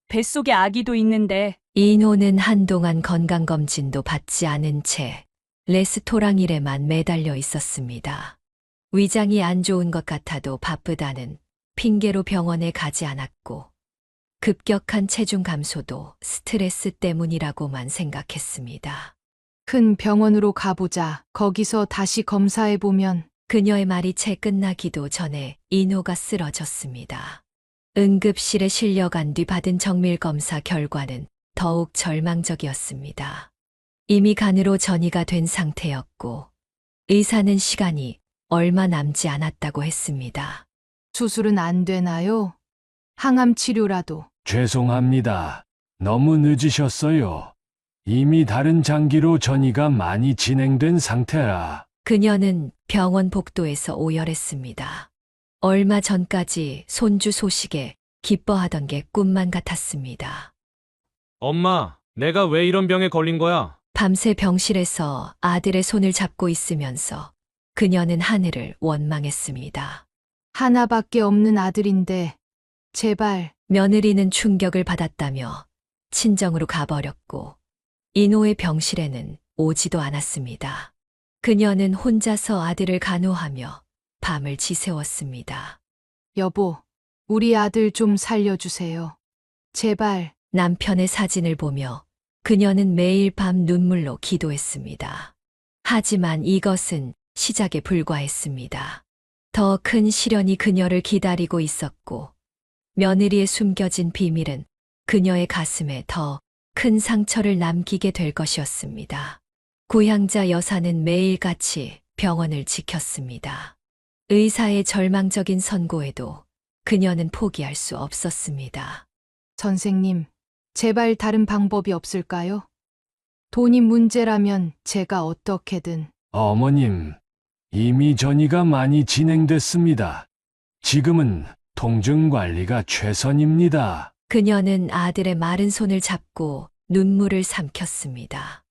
뱃속에 아기도 있는데. 인호는 한동안 건강검진도 받지 않은 채 레스토랑 일에만 매달려 있었습니다. 위장이 안 좋은 것 같아도 바쁘다는 핑계로 병원에 가지 않았고 급격한 체중 감소도 스트레스 때문이라고만 생각했습니다. 큰 병원으로 가보자. 거기서 다시 검사해보면. 그녀의 말이 채 끝나기도 전에 인호가 쓰러졌습니다. 응급실에 실려간 뒤 받은 정밀검사 결과는 더욱 절망적이었습니다. 이미 간으로 전이가 된 상태였고 의사는 시간이 얼마 남지 않았다고 했습니다. 수술은 안 되나요? 항암 치료라도. 죄송합니다. 너무 늦으셨어요. 이미 다른 장기로 전이가 많이 진행된 상태라. 그녀는 병원 복도에서 오열했습니다. 얼마 전까지 손주 소식에 기뻐하던 게 꿈만 같았습니다. 엄마, 내가 왜 이런 병에 걸린 거야? 밤새 병실에서 아들의 손을 잡고 있으면서 그녀는 하늘을 원망했습니다. 하나밖에 없는 아들인데. 제발. 며느리는 충격을 받았다며 친정으로 가버렸고 인호의 병실에는 오지도 않았습니다. 그녀는 혼자서 아들을 간호하며 밤을 지새웠습니다. 여보, 우리 아들 좀 살려주세요. 제발. 남편의 사진을 보며 그녀는 매일 밤 눈물로 기도했습니다. 하지만 이것은 시작에 불과했습니다. 더 큰 시련이 그녀를 기다리고 있었고 며느리의 숨겨진 비밀은 그녀의 가슴에 더 큰 상처를 남기게 될 것이었습니다. 고향자 여사는 매일같이 병원을 지켰습니다. 의사의 절망적인 선고에도 그녀는 포기할 수 없었습니다. 선생님, 제발 다른 방법이 없을까요? 돈이 문제라면 제가 어떻게든. 어머님, 이미 전이가 많이 진행됐습니다. 지금은 통증 관리가 최선입니다. 그녀는 아들의 마른 손을 잡고 눈물을 삼켰습니다.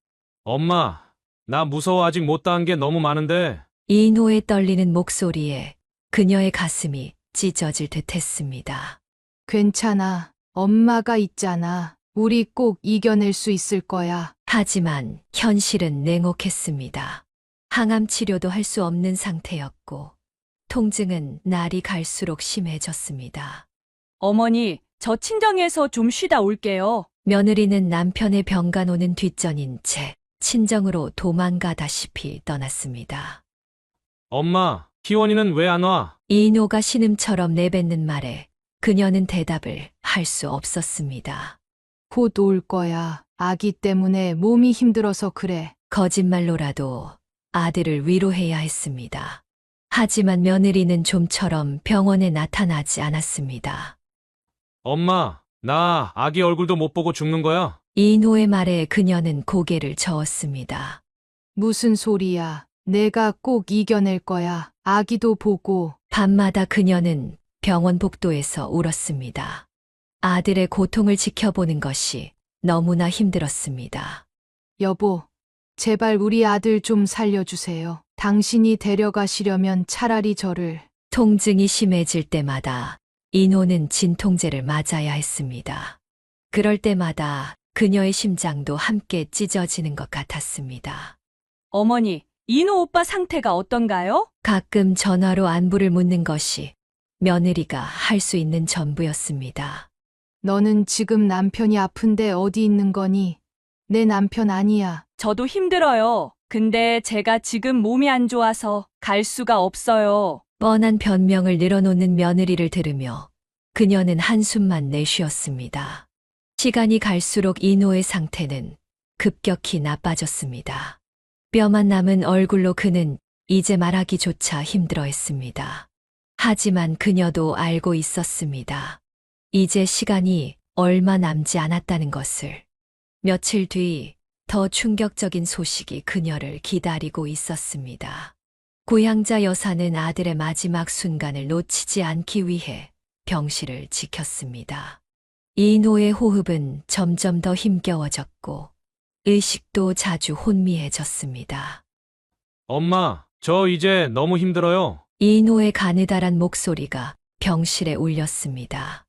엄마, 나 무서워. 아직 못다한 게 너무 많은데. 인호의 떨리는 목소리에 그녀의 가슴이 찢어질 듯 했습니다. 괜찮아. 엄마가 있잖아. 우리 꼭 이겨낼 수 있을 거야. 하지만 현실은 냉혹했습니다. 항암 치료도 할 수 없는 상태였고 통증은 날이 갈수록 심해졌습니다. 어머니, 저 친정에서 좀 쉬다 올게요. 며느리는 남편의 병간 오는 뒷전인 채 친정으로 도망가다시피 떠났습니다. 엄마, 희원이는 왜 안 와? 인호가 신음처럼 내뱉는 말에 그녀는 대답을 할 수 없었습니다. 곧 올 거야. 아기 때문에 몸이 힘들어서 그래. 거짓말로라도 아들을 위로해야 했습니다. 하지만 며느리는 좀처럼 병원에 나타나지 않았습니다. 엄마, 나 아기 얼굴도 못 보고 죽는 거야? 인호의 말에 그녀는 고개를 저었습니다. 무슨 소리야. 내가 꼭 이겨낼 거야. 아기도 보고. 밤마다 그녀는 병원 복도에서 울었습니다. 아들의 고통을 지켜보는 것이 너무나 힘들었습니다. 여보, 제발 우리 아들 좀 살려주세요. 당신이 데려가시려면 차라리 저를. 통증이 심해질 때마다 인호는 진통제를 맞아야 했습니다. 그럴 때마다 그녀의 심장도 함께 찢어지는 것 같았습니다. 어머니, 인호 오빠 상태가 어떤가요? 가끔 전화로 안부를 묻는 것이 며느리가 할 수 있는 전부였습니다. 너는 지금 남편이 아픈데 어디 있는 거니? 내 남편 아니야. 저도 힘들어요. 근데 제가 지금 몸이 안 좋아서 갈 수가 없어요. 뻔한 변명을 늘어놓는 며느리를 들으며 그녀는 한숨만 내쉬었습니다. 시간이 갈수록 인호의 상태는 급격히 나빠졌습니다. 뼈만 남은 얼굴로 그는 이제 말하기조차 힘들어했습니다. 하지만 그녀도 알고 있었습니다. 이제 시간이 얼마 남지 않았다는 것을. 며칠 뒤 더 충격적인 소식이 그녀를 기다리고 있었습니다. 고향자 여사는 아들의 마지막 순간을 놓치지 않기 위해 병실을 지켰습니다. 인호의 호흡은 점점 더 힘겨워졌고 의식도 자주 혼미해졌습니다. 엄마, 저 이제 너무 힘들어요. 인호의 가느다란 목소리가 병실에 울렸습니다.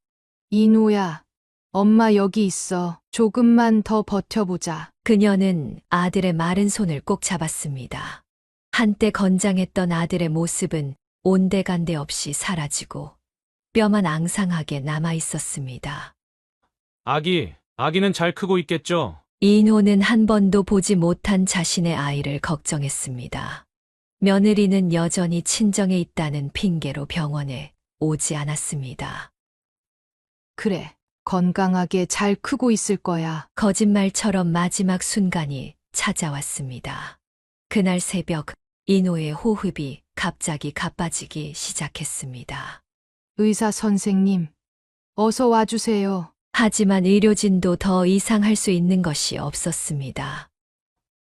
인호야, 엄마 여기 있어. 조금만 더 버텨보자. 그녀는 아들의 마른 손을 꼭 잡았습니다. 한때 건장했던 아들의 모습은 온데간데 없이 사라지고 뼈만 앙상하게 남아 있었습니다. 아기는 잘 크고 있겠죠? 인호는 한 번도 보지 못한 자신의 아이를 걱정했습니다. 며느리는 여전히 친정에 있다는 핑계로 병원에 오지 않았습니다. 그래, 건강하게 잘 크고 있을 거야. 거짓말처럼 마지막 순간이 찾아왔습니다. 그날 새벽 인호의 호흡이 갑자기 가빠지기 시작했습니다. 의사 선생님, 어서 와주세요. 하지만 의료진도 더 이상 할 수 있는 것이 없었습니다.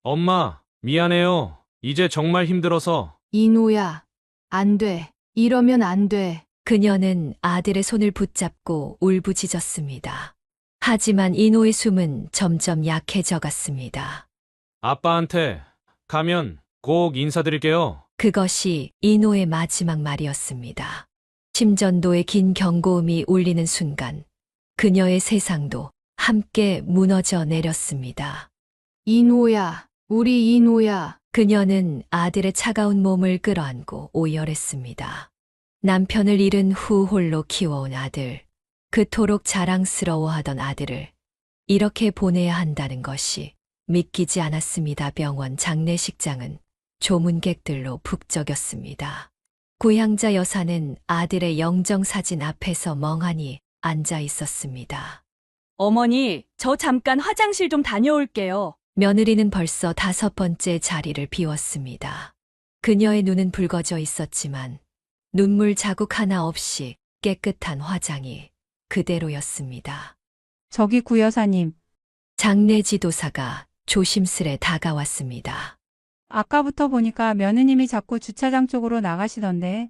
엄마, 미안해요. 이제 정말 힘들어서. 인호야, 안 돼. 이러면 안 돼. 그녀는 아들의 손을 붙잡고 울부짖었습니다. 하지만 인호의 숨은 점점 약해져 갔습니다. 아빠한테 가면 꼭 인사드릴게요. 그것이 인호의 마지막 말이었습니다. 심전도의 긴 경고음이 울리는 순간 그녀의 세상도 함께 무너져 내렸습니다. 인호야, 우리 인호야. 그녀는 아들의 차가운 몸을 끌어안고 오열했습니다. 남편을 잃은 후 홀로 키워온 아들, 그토록 자랑스러워하던 아들을 이렇게 보내야 한다는 것이 믿기지 않았습니다. 병원 장례식장은 조문객들로 북적였습니다. 고향자 여사는 아들의 영정사진 앞에서 멍하니 앉아 있었습니다. 어머니, 저 잠깐 화장실 좀 다녀올게요. 며느리는 벌써 5번째 자리를 비웠습니다. 그녀의 눈은 붉어져 있었지만 눈물 자국 하나 없이 깨끗한 화장이 그대로였습니다. 저기 구 여사님, 장례 지도사가 조심스레 다가왔습니다. 아까부터 보니까 며느님이 자꾸 주차장 쪽으로 나가시던데.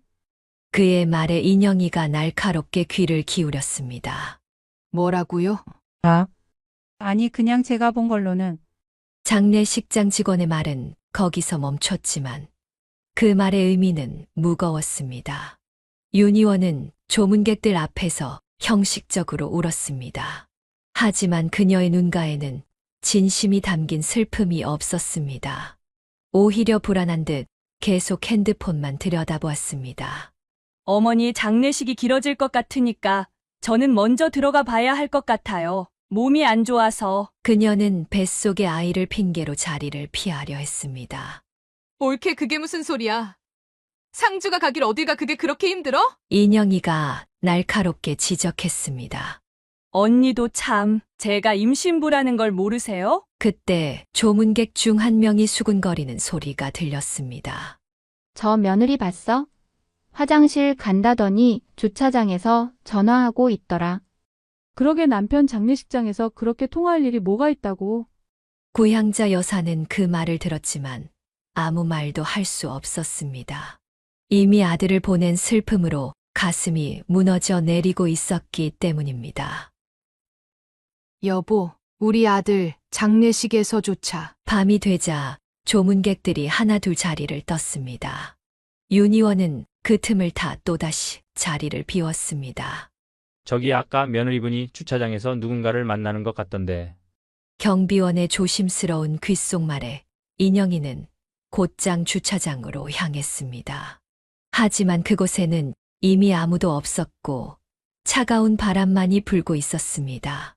그의 말에 인영이가 날카롭게 귀를 기울였습니다. 뭐라고요? 아니, 그냥 제가 본 걸로는. 장례식장 직원의 말은 거기서 멈췄지만 그 말의 의미는 무거웠습니다. 윤희원은 조문객들 앞에서 형식적으로 울었습니다. 하지만 그녀의 눈가에는 진심이 담긴 슬픔이 없었습니다. 오히려 불안한 듯 계속 핸드폰만 들여다보았습니다. 어머니 장례식이 길어질 것 같으니까 저는 먼저 들어가 봐야 할 것 같아요. 몸이 안 좋아서. 그녀는 뱃속의 아이를 핑계로 자리를 피하려 했습니다. 옳게 그게 무슨 소리야. 상주가 가길 어딜 가 그게 그렇게 힘들어? 인영이가 날카롭게 지적했습니다. 언니도 참, 제가 임신부라는 걸 모르세요? 그때 조문객 중 한 명이 수군거리는 소리가 들렸습니다. 저 며느리 봤어? 화장실 간다더니 주차장에서 전화하고 있더라. 그러게 남편 장례식장에서 그렇게 통화할 일이 뭐가 있다고. 고향자 여사는 그 말을 들었지만 아무 말도 할 수 없었습니다. 이미 아들을 보낸 슬픔으로 가슴이 무너져 내리고 있었기 때문입니다. 여보, 우리 아들 장례식에서조차 밤이 되자 조문객들이 하나둘 자리를 떴습니다. 윤희원은 그 틈을 타 또다시 자리를 비웠습니다. 저기 아까 며느리분이 주차장에서 누군가를 만나는 것 같던데. 경비원의 조심스러운 귓속말에 인영이는 곧장 주차장으로 향했습니다. 하지만 그곳에는 이미 아무도 없었고 차가운 바람만이 불고 있었습니다.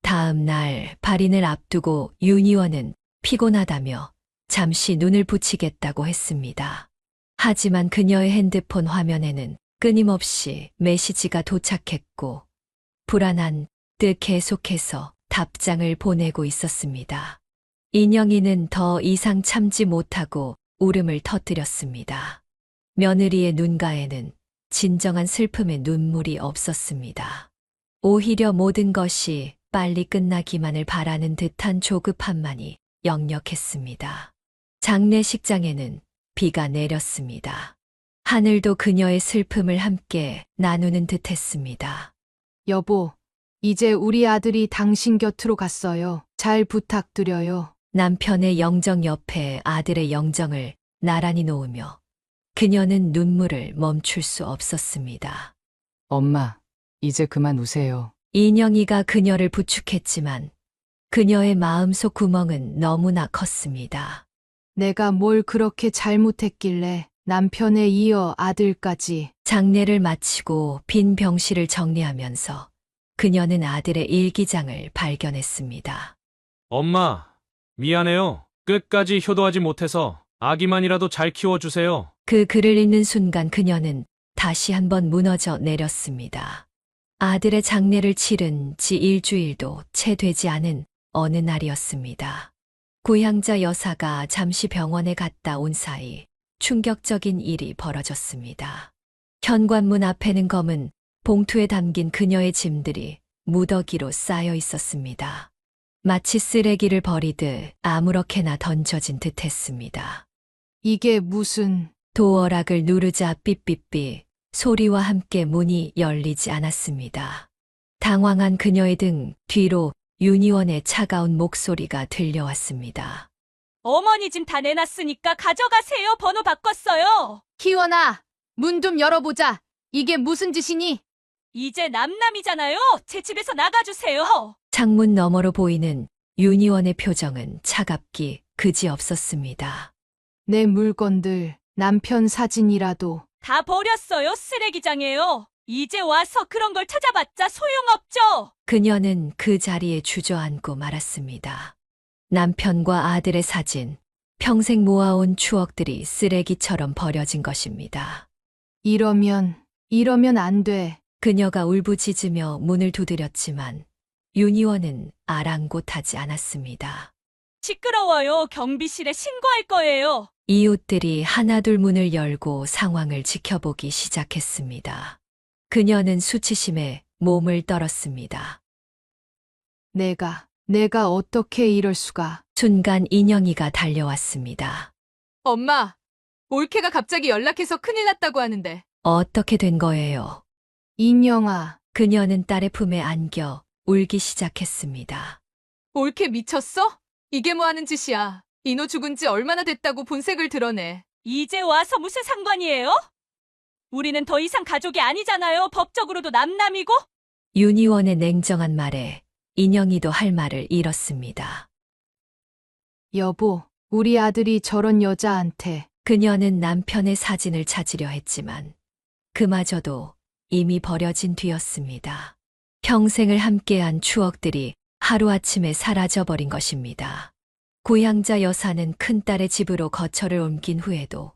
다음 날 발인을 앞두고 윤희원은 피곤하다며 잠시 눈을 붙이겠다고 했습니다. 하지만 그녀의 핸드폰 화면에는 끊임없이 메시지가 도착했고 불안한 듯 계속해서 답장을 보내고 있었습니다. 인영이는 더 이상 참지 못하고 울음을 터뜨렸습니다. 며느리의 눈가에는 진정한 슬픔의 눈물이 없었습니다. 오히려 모든 것이 빨리 끝나기만을 바라는 듯한 조급함만이 역력했습니다. 장례식장에는 비가 내렸습니다. 하늘도 그녀의 슬픔을 함께 나누는 듯 했습니다. 여보, 이제 우리 아들이 당신 곁으로 갔어요. 잘 부탁드려요. 남편의 영정 옆에 아들의 영정을 나란히 놓으며 그녀는 눈물을 멈출 수 없었습니다. 엄마, 이제 그만 우세요. 인영이가 그녀를 부축했지만 그녀의 마음속 구멍은 너무나 컸습니다. 내가 뭘 그렇게 잘못했길래 남편에 이어 아들까지. 장례를 마치고 빈 병실을 정리하면서 그녀는 아들의 일기장을 발견했습니다. 엄마, 미안해요. 끝까지 효도하지 못해서 아기만이라도 잘 키워주세요. 그 글을 읽는 순간 그녀는 다시 한번 무너져 내렸습니다. 아들의 장례를 치른 지 일주일도 채 되지 않은 어느 날이었습니다. 고향자 여사가 잠시 병원에 갔다 온 사이 충격적인 일이 벌어졌습니다. 현관문 앞에는 검은 봉투에 담긴 그녀의 짐들이 무더기로 쌓여 있었습니다. 마치 쓰레기를 버리듯 아무렇게나 던져진 듯했습니다. 이게 무슨... 도어락을 누르자 삐삐삐 소리와 함께 문이 열리지 않았습니다. 당황한 그녀의 등 뒤로 윤희원의 차가운 목소리가 들려왔습니다. 어머니 짐 다 내놨으니까 가져가세요. 번호 바꿨어요. 희원아, 문 좀 열어보자. 이게 무슨 짓이니? 이제 남남이잖아요. 제 집에서 나가주세요. 창문 너머로 보이는 윤희원의 표정은 차갑기 그지없었습니다. 내 물건들, 남편 사진이라도. 다 버렸어요. 쓰레기장에요. 이제 와서 그런 걸 찾아봤자 소용없죠. 그녀는 그 자리에 주저앉고 말았습니다. 남편과 아들의 사진, 평생 모아온 추억들이 쓰레기처럼 버려진 것입니다. 이러면 안 돼. 그녀가 울부짖으며 문을 두드렸지만 윤희원은 아랑곳하지 않았습니다. 시끄러워요. 경비실에 신고할 거예요. 이웃들이 하나둘 문을 열고 상황을 지켜보기 시작했습니다. 그녀는 수치심에 몸을 떨었습니다. 내가 어떻게 이럴 수가. 순간 인영이가 달려왔습니다. 엄마, 올케가 갑자기 연락해서 큰일 났다고 하는데. 어떻게 된 거예요? 인영아. 그녀는 딸의 품에 안겨 울기 시작했습니다. 올케 미쳤어? 이게 뭐 하는 짓이야. 인호 죽은 지 얼마나 됐다고 본색을 드러내. 이제 와서 무슨 상관이에요? 우리는 더 이상 가족이 아니잖아요. 법적으로도 남남이고. 윤희원의 냉정한 말에 인영이도 할 말을 잃었습니다. 여보, 우리 아들이 저런 여자한테. 그녀는 남편의 사진을 찾으려 했지만 그마저도 이미 버려진 뒤였습니다. 평생을 함께한 추억들이 하루아침에 사라져버린 것입니다. 고향자 여사는 큰딸의 집으로 거처를 옮긴 후에도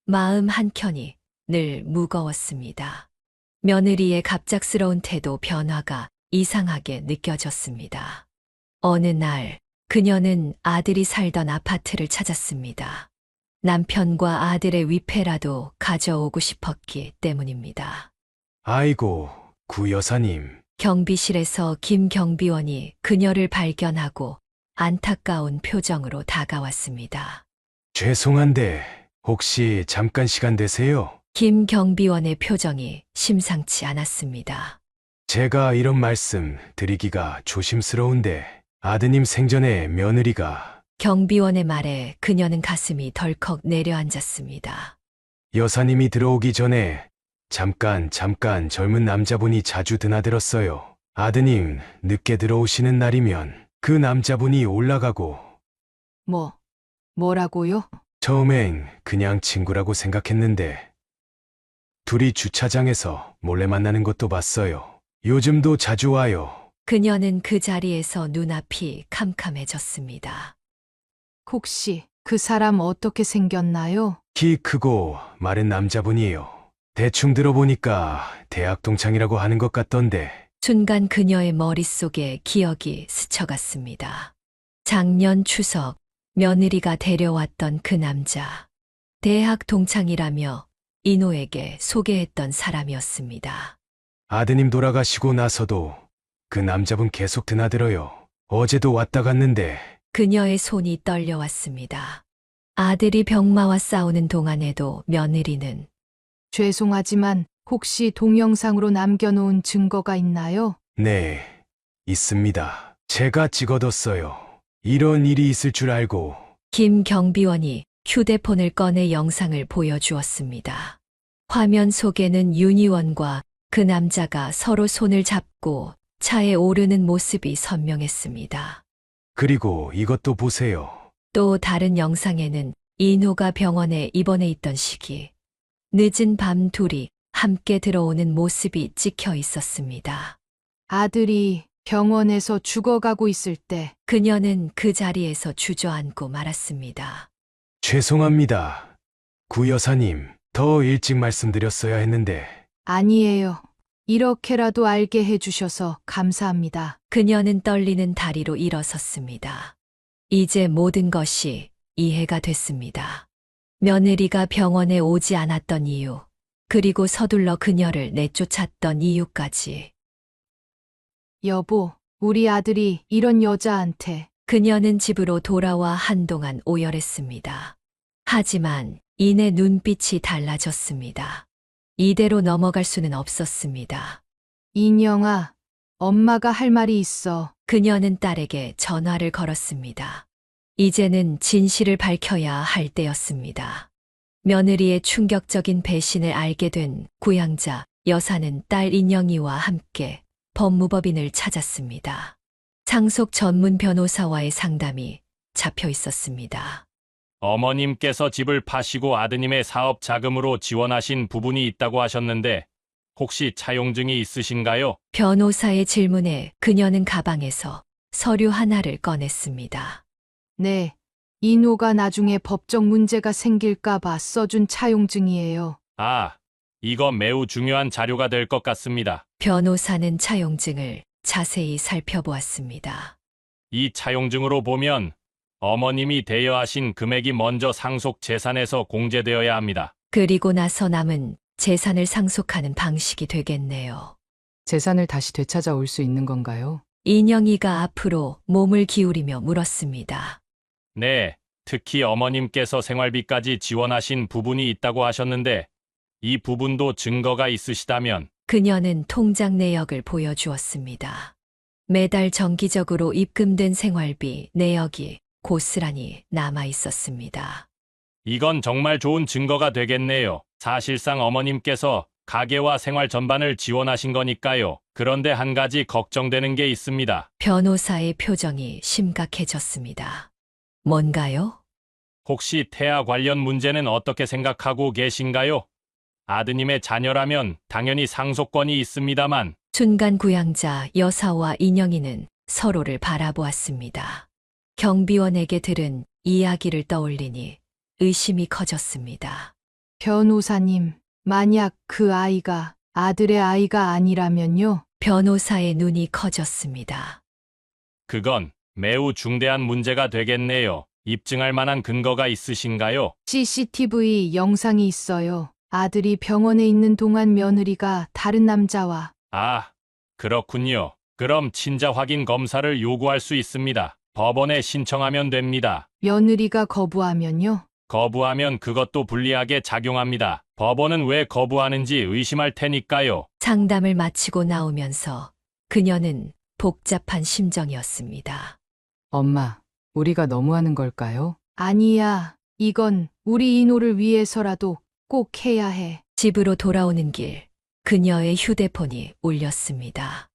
마음 한켠이 늘 무거웠습니다. 며느리의 갑작스러운 태도 변화가 이상하게 느껴졌습니다. 어느 날 그녀는 아들이 살던 아파트를 찾았습니다. 남편과 아들의 위패라도 가져오고 싶었기 때문입니다. 아이고, 구 여사님. 경비실에서 김 경비원이 그녀를 발견하고 안타까운 표정으로 다가왔습니다. 죄송한데 혹시 잠깐 시간 되세요? 김 경비원의 표정이 심상치 않았습니다. 제가 이런 말씀 드리기가 조심스러운데 아드님 생전에 며느리가 경비원의 말에 그녀는 가슴이 덜컥 내려앉았습니다. 여사님이 들어오기 전에 잠깐 젊은 남자분이 자주 드나들었어요. 아드님 늦게 들어오시는 날이면 그 남자분이 올라가고 뭐라고요? 처음엔 그냥 친구라고 생각했는데 둘이 주차장에서 몰래 만나는 것도 봤어요. 요즘도 자주 와요. 그녀는 그 자리에서 눈앞이 캄캄해졌습니다. 혹시 그 사람 어떻게 생겼나요? 키 크고 마른 남자분이에요. 대충 들어보니까 대학 동창이라고 하는 것 같던데. 순간 그녀의 머릿속에 기억이 스쳐갔습니다. 작년 추석 며느리가 데려왔던 그 남자. 대학 동창이라며 인호에게 소개했던 사람이었습니다. 아드님 돌아가시고 나서도 그 남자분 계속 드나들어요. 어제도 왔다 갔는데. 그녀의 손이 떨려왔습니다. 아들이 병마와 싸우는 동안에도 며느리는 죄송하지만 혹시 동영상으로 남겨놓은 증거가 있나요? 네, 있습니다. 제가 찍어뒀어요. 이런 일이 있을 줄 알고. 김 경비원이 휴대폰을 꺼내 영상을 보여주었습니다. 화면 속에는 윤희원과 그 남자가 서로 손을 잡고 차에 오르는 모습이 선명했습니다. 그리고 이것도 보세요. 또 다른 영상에는 인호가 병원에 입원해 있던 시기, 늦은 밤 둘이 함께 들어오는 모습이 찍혀 있었습니다. 아들이 병원에서 죽어가고 있을 때 그녀는 그 자리에서 주저앉고 말았습니다. 죄송합니다. 구 여사님, 더 일찍 말씀드렸어야 했는데. 아니에요. 이렇게라도 알게 해주셔서 감사합니다. 그녀는 떨리는 다리로 일어섰습니다. 이제 모든 것이 이해가 됐습니다. 며느리가 병원에 오지 않았던 이유, 그리고 서둘러 그녀를 내쫓았던 이유까지. 여보, 우리 아들이 이런 여자한테. 그녀는 집으로 돌아와 한동안 오열했습니다. 하지만 이내 눈빛이 달라졌습니다. 이대로 넘어갈 수는 없었습니다. 인영아, 엄마가 할 말이 있어. 그녀는 딸에게 전화를 걸었습니다. 이제는 진실을 밝혀야 할 때였습니다. 며느리의 충격적인 배신을 알게 된 구양자 여사는 딸 인영이와 함께 법무법인을 찾았습니다. 상속 전문 변호사와의 상담이 잡혀 있었습니다. 어머님께서 집을 파시고 아드님의 사업 자금으로 지원하신 부분이 있다고 하셨는데 혹시 차용증이 있으신가요? 변호사의 질문에 그녀는 가방에서 서류 하나를 꺼냈습니다. 네, 인호가 나중에 법적 문제가 생길까봐 써준 차용증이에요. 아, 이거 매우 중요한 자료가 될 것 같습니다. 변호사는 차용증을 자세히 살펴보았습니다. 이 차용증으로 보면 어머님이 대여하신 금액이 먼저 상속 재산에서 공제되어야 합니다. 그리고 나서 남은 재산을 상속하는 방식이 되겠네요. 재산을 다시 되찾아올 수 있는 건가요? 인영이가 앞으로 몸을 기울이며 물었습니다. 네, 특히 어머님께서 생활비까지 지원하신 부분이 있다고 하셨는데 이 부분도 증거가 있으시다면. 그녀는 통장 내역을 보여주었습니다. 매달 정기적으로 입금된 생활비 내역이 고스란히 남아 있었습니다. 이건 정말 좋은 증거가 되겠네요. 사실상 어머님께서 가계와 생활 전반을 지원하신 거니까요. 그런데 한 가지 걱정되는 게 있습니다. 변호사의 표정이 심각해졌습니다. 뭔가요? 혹시 태아 관련 문제는 어떻게 생각하고 계신가요? 아드님의 자녀라면 당연히 상속권이 있습니다만. 순간 구양자 여사와 인영이는 서로를 바라보았습니다. 경비원에게 들은 이야기를 떠올리니 의심이 커졌습니다. 변호사님, 만약 그 아이가 아들의 아이가 아니라면요? 변호사의 눈이 커졌습니다. 그건 매우 중대한 문제가 되겠네요. 입증할 만한 근거가 있으신가요? CCTV 영상이 있어요. 아들이 병원에 있는 동안 며느리가 다른 남자와. 아, 그렇군요. 그럼 친자 확인 검사를 요구할 수 있습니다. 법원에 신청하면 됩니다. 며느리가 거부하면요? 거부하면 그것도 불리하게 작용합니다. 법원은 왜 거부하는지 의심할 테니까요. 상담을 마치고 나오면서 그녀는 복잡한 심정이었습니다. 엄마, 우리가 너무하는 걸까요? 아니야. 이건 우리 이노를 위해서라도 꼭 해야 해. 집으로 돌아오는 길, 그녀의 휴대폰이 울렸습니다.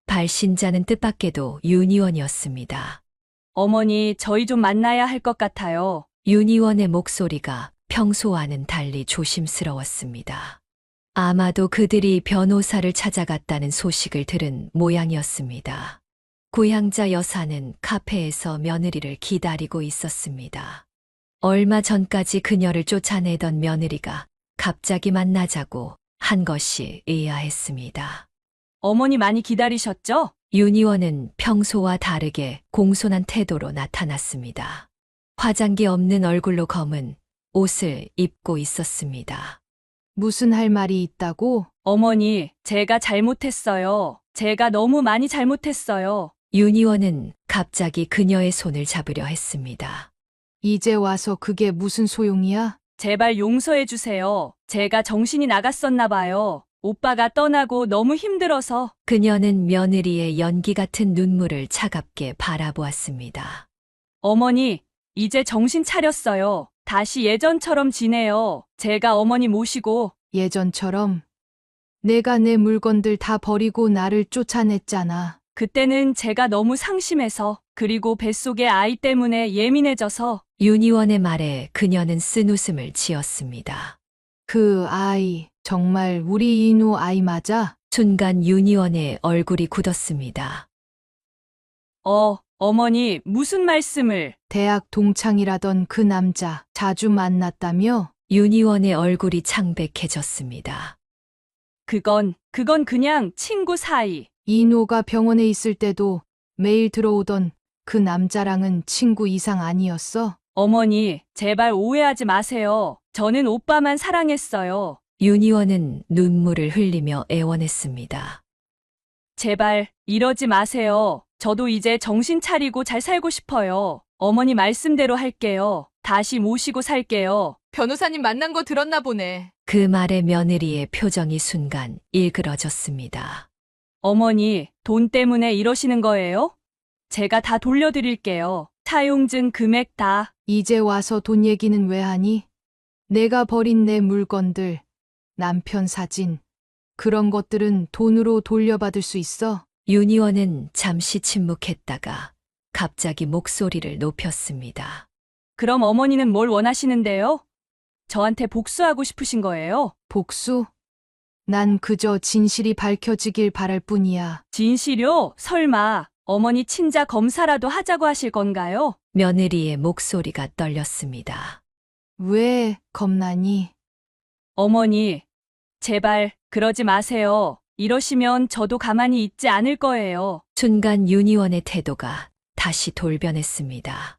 발신자는 뜻밖에도 윤희원이었습니다. 어머니, 저희 좀 만나야 할 것 같아요. 윤희원의 목소리가 평소와는 달리 조심스러웠습니다. 아마도 그들이 변호사를 찾아갔다는 소식을 들은 모양이었습니다. 고향자 여사는 카페에서 며느리를 기다리고 있었습니다. 얼마 전까지 그녀를 쫓아내던 며느리가 갑자기 만나자고 한 것이 의아했습니다. 어머니 많이 기다리셨죠? 윤희원은 평소와 다르게 공손한 태도로 나타났습니다. 화장기 없는 얼굴로 검은 옷을 입고 있었습니다. 무슨 할 말이 있다고? 어머니, 제가 잘못했어요. 제가 너무 많이 잘못했어요. 윤희원은 갑자기 그녀의 손을 잡으려 했습니다. 이제 와서 그게 무슨 소용이야? 제발 용서해 주세요. 제가 정신이 나갔었나 봐요. 오빠가 떠나고 너무 힘들어서. 그녀는 며느리의 연기 같은 눈물을 차갑게 바라보았습니다. 어머니, 이제 정신 차렸어요. 다시 예전처럼 지내요. 제가 어머니 모시고. 예전처럼 내가 내 물건들 다 버리고 나를 쫓아냈잖아. 그때는 제가 너무 상심해서, 그리고 뱃속의 아이 때문에 예민해져서. 윤희원의 말에 그녀는 쓴웃음을 지었습니다. 그 아이, 정말 우리 이노 아이 맞아? 순간 윤희원의 얼굴이 굳었습니다. 어머니, 무슨 말씀을. 대학 동창이라던 그 남자 자주 만났다며? 윤희원의 얼굴이 창백해졌습니다. 그건 그냥 친구 사이. 이노가 병원에 있을 때도 매일 들어오던 그 남자랑은 친구 이상 아니었어? 어머니, 제발 오해하지 마세요. 저는 오빠만 사랑했어요. 윤희원은 눈물을 흘리며 애원했습니다. 제발 이러지 마세요. 저도 이제 정신 차리고 잘 살고 싶어요. 어머니 말씀대로 할게요. 다시 모시고 살게요. 변호사님 만난 거 들었나 보네. 그 말에 며느리의 표정이 순간 일그러졌습니다. 어머니, 돈 때문에 이러시는 거예요? 제가 다 돌려드릴게요. 사용증 금액 다. 이제 와서 돈 얘기는 왜 하니? 내가 버린 내 물건들, 남편 사진, 그런 것들은 돈으로 돌려받을 수 있어? 윤희원은 잠시 침묵했다가 갑자기 목소리를 높였습니다. 그럼 어머니는 뭘 원하시는데요? 저한테 복수하고 싶으신 거예요? 복수? 난 그저 진실이 밝혀지길 바랄 뿐이야. 진실요? 설마 어머니 친자 검사라도 하자고 하실 건가요? 며느리의 목소리가 떨렸습니다. 왜 겁나니? 어머니, 제발 그러지 마세요. 이러시면 저도 가만히 있지 않을 거예요. 순간 윤희원의 태도가 다시 돌변했습니다.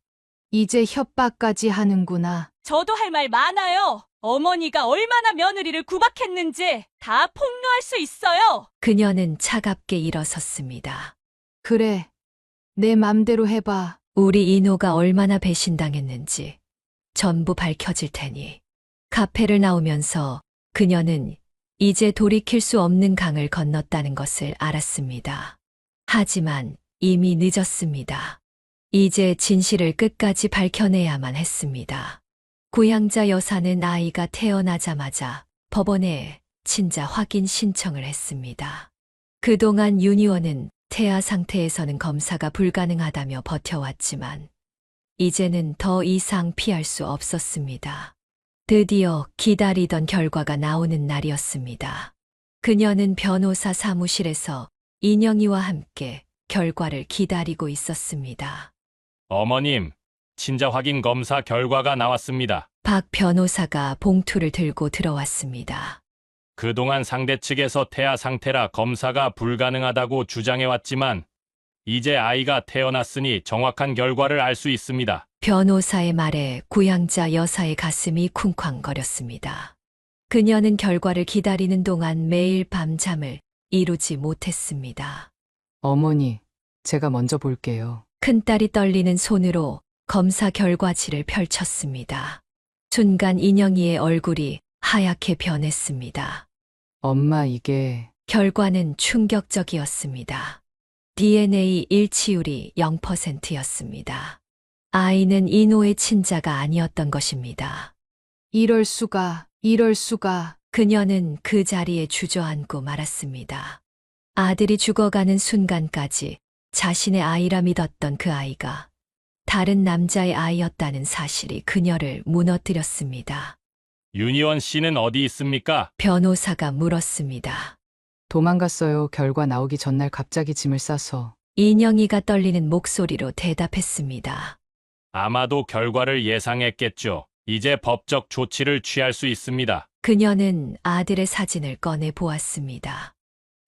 이제 협박까지 하는구나. 저도 할 말 많아요. 어머니가 얼마나 며느리를 구박했는지 다 폭로할 수 있어요. 그녀는 차갑게 일어섰습니다. 그래, 내 맘대로 해봐. 우리 이노가 얼마나 배신당했는지 전부 밝혀질 테니. 카페를 나오면서 그녀는 이제 돌이킬 수 없는 강을 건넜다는 것을 알았습니다. 하지만 이미 늦었습니다. 이제 진실을 끝까지 밝혀내야만 했습니다. 고향자 여사는 아이가 태어나자마자 법원에 친자 확인 신청을 했습니다. 그동안 윤희원은 태아 상태에서는 검사가 불가능하다며 버텨왔지만 이제는 더 이상 피할 수 없었습니다. 드디어 기다리던 결과가 나오는 날이었습니다. 그녀는 변호사 사무실에서 인영이와 함께 결과를 기다리고 있었습니다. 어머님, 친자 확인 검사 결과가 나왔습니다. 박 변호사가 봉투를 들고 들어왔습니다. 그동안 상대 측에서 태아 상태라 검사가 불가능하다고 주장해왔지만 이제 아이가 태어났으니 정확한 결과를 알 수 있습니다. 변호사의 말에 고향자 여사의 가슴이 쿵쾅거렸습니다. 그녀는 결과를 기다리는 동안 매일 밤잠을 이루지 못했습니다. 어머니, 제가 먼저 볼게요. 큰딸이 떨리는 손으로 검사 결과지를 펼쳤습니다. 순간 인영이의 얼굴이 하얗게 변했습니다. 엄마, 이게 결과는 충격적이었습니다. DNA 일치율이 0%였습니다. 아이는 이노의 친자가 아니었던 것입니다. 이럴 수가, 이럴 수가. 그녀는 그 자리에 주저앉고 말았습니다. 아들이 죽어가는 순간까지 자신의 아이라 믿었던 그 아이가 다른 남자의 아이였다는 사실이 그녀를 무너뜨렸습니다. 윤희원 씨는 어디 있습니까? 변호사가 물었습니다. 도망갔어요. 결과 나오기 전날 갑자기 짐을 싸서. 인영이가 떨리는 목소리로 대답했습니다. 아마도 결과를 예상했겠죠. 이제 법적 조치를 취할 수 있습니다. 그녀는 아들의 사진을 꺼내 보았습니다.